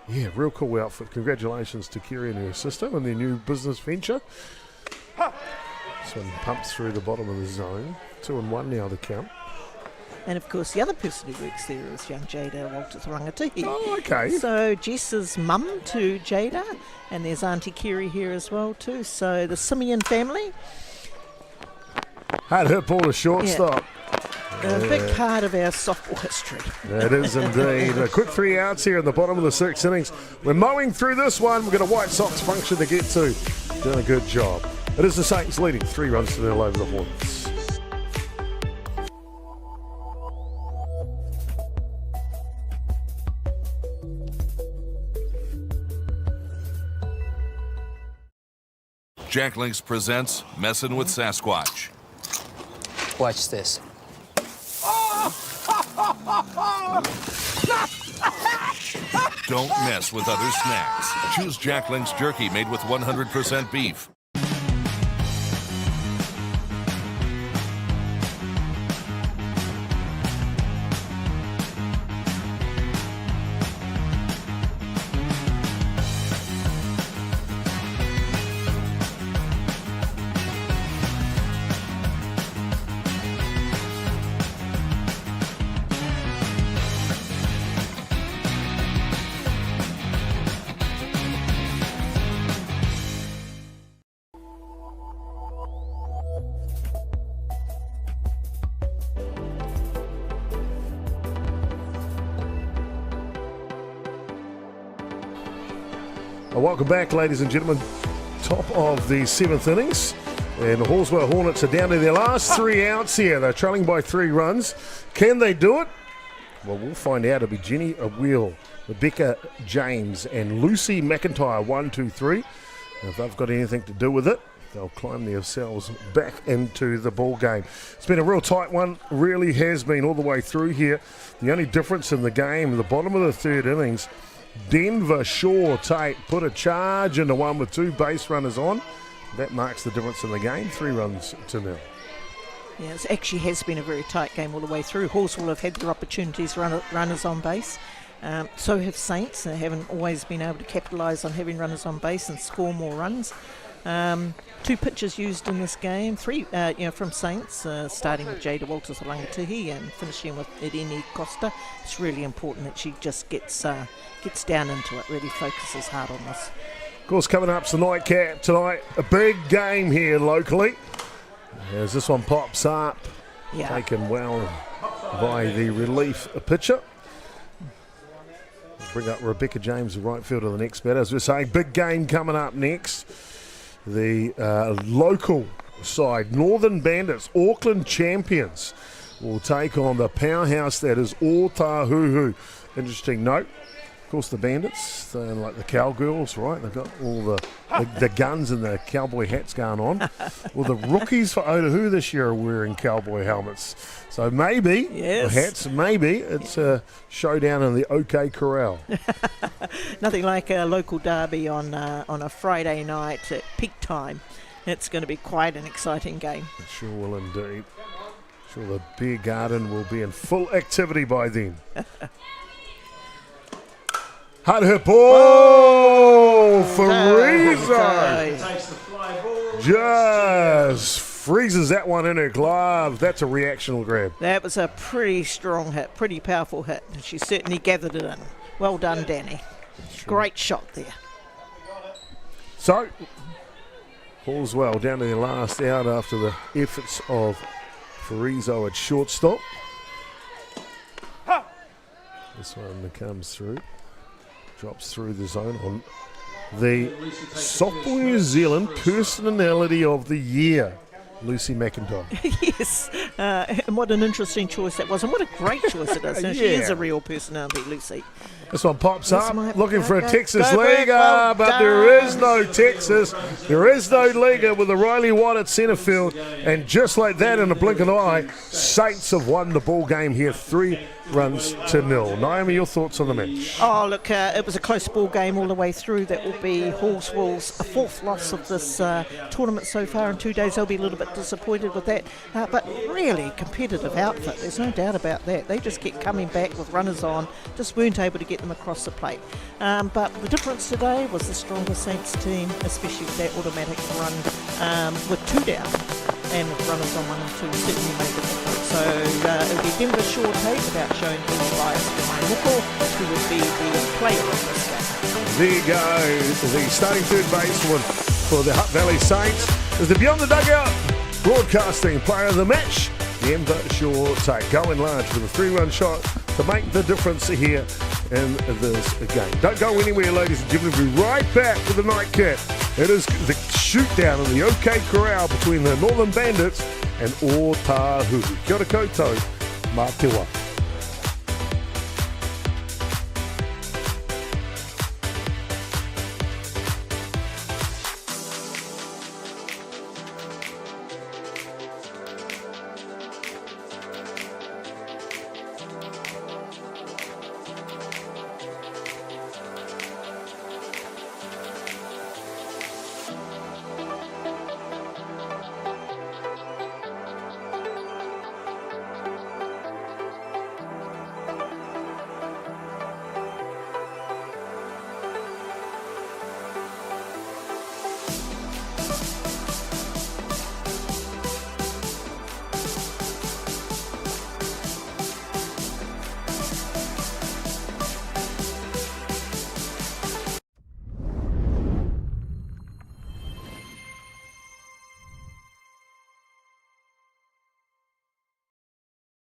yeah, real cool outfit. Congratulations to Kiri and her sister on their new business venture. This one pumps through the bottom of the zone. 2-1 now to count. And of course, the other person who works there is young Jada Walters Rangatihi. Oh, okay. So Jess's mum to Jada, and there's Auntie Kiri here as well too. So the Simeon family. Hard hit ball to shortstop. A big part of our softball history. It is indeed. A quick 3 outs here in the bottom of the 6th innings. We're mowing through this one. We've got a White Sox function to get to. Doing a good job. It is the Saints leading 3-0 over the Hornets. Jack Links presents Messin' with Sasquatch. Watch this. Don't mess with other snacks. Choose Jack Links jerky made with 100% beef. Welcome back, ladies and gentlemen. Top of the 7th innings. And the Halswell Hornets are down to their last 3 outs here. They're trailing by 3 runs. Can they do it? Well, we'll find out. It'll be Jenny Wheel, Rebecca James, and Lucy McIntyre, 1, 2, 3. If they've got anything to do with it, they'll climb themselves back into the ball game. It's been a real tight one, really has been all the way through here. The only difference in the game, the bottom of the third innings, Denver Shaw Tate put a charge into one with 2 base runners on. That marks the difference in the game, 3 runs to 0. Yeah, it actually has been a very tight game all the way through. Halswell have had their opportunities, runners on base. So have Saints. They haven't always been able to capitalise on having runners on base and score more runs. 2 pitchers used in this game, 3 from Saints, starting with Jada Walters-Alangatihi and finishing with Irene Costa. It's really important that she just gets down into it, really focuses hard on this. Of course, coming up's the nightcap tonight. A big game here locally. As this one pops up, taken well by the relief pitcher. Bring up Rebecca James, the right fielder, the next batter. As we're saying, big game coming up next. The local side, Northern Bandits, Auckland champions, will take on the powerhouse that is Otahuhu. Interesting note. Of course, the Bandits, they're like the cowgirls, right? They've got all the guns and the cowboy hats going on. Well, the rookies for Otahuhu this year are wearing cowboy helmets. So maybe, or hats, maybe it's a showdown in the OK Corral. Nothing like a local derby on a Friday night at peak time. It's going to be quite an exciting game. It sure will indeed. Sure, the beer garden will be in full activity by then. Hard hit ball for Rizzo. Takes the fly ball. Just freezes that one in her glove. That's a reactional grab. That was a pretty strong hit, pretty powerful hit. And she certainly gathered it in. Well done, Danny. Great shot there. So, Halswell down to the last out after the efforts of Farizo at shortstop. This one comes through. Drops through the zone on the Softball New Zealand Personality of the Year, Lucy McIntyre. Yes, and what an interesting choice that was, and what a great choice it is. She is a real personality, Lucy. This one pops This up, might- looking for a okay. Texas Go, Brett. leaguer, Well but there is done. no Texas. There is no leaguer with the Riley Watt at centre field. And just like that, in a blink of an eye, Saints have won the ball game here, 3 runs to 0. Naomi, your thoughts on the match? Oh, look, it was a close ball game all the way through. That will be Halswell's 4th loss of this tournament so far in 2 days. They'll be a little bit disappointed with that. But really competitive outfit. There's no doubt about that. They just kept coming back with runners on, just weren't able to get them across the plate. But the difference today was the stronger Saints team, especially with that automatic run with 2 down and with runners on 1 and 2 certainly made the difference. So it'll be Denver Shaw Tate about showing who's biased behind Nickel, who would be the player of this game. There you go. The starting third baseman for the Hutt Valley Saints is the Beyond the Dugout broadcasting player of the match, Denver Shaw Tate. Going large with a 3-run shot to make the difference here in this game. Don't go anywhere, ladies and gentlemen. We'll be right back with the nightcap. It is the shoot down in the OK Corral between the Northern Bandits and Otahuhu. Kia ora koutou, mā te wā.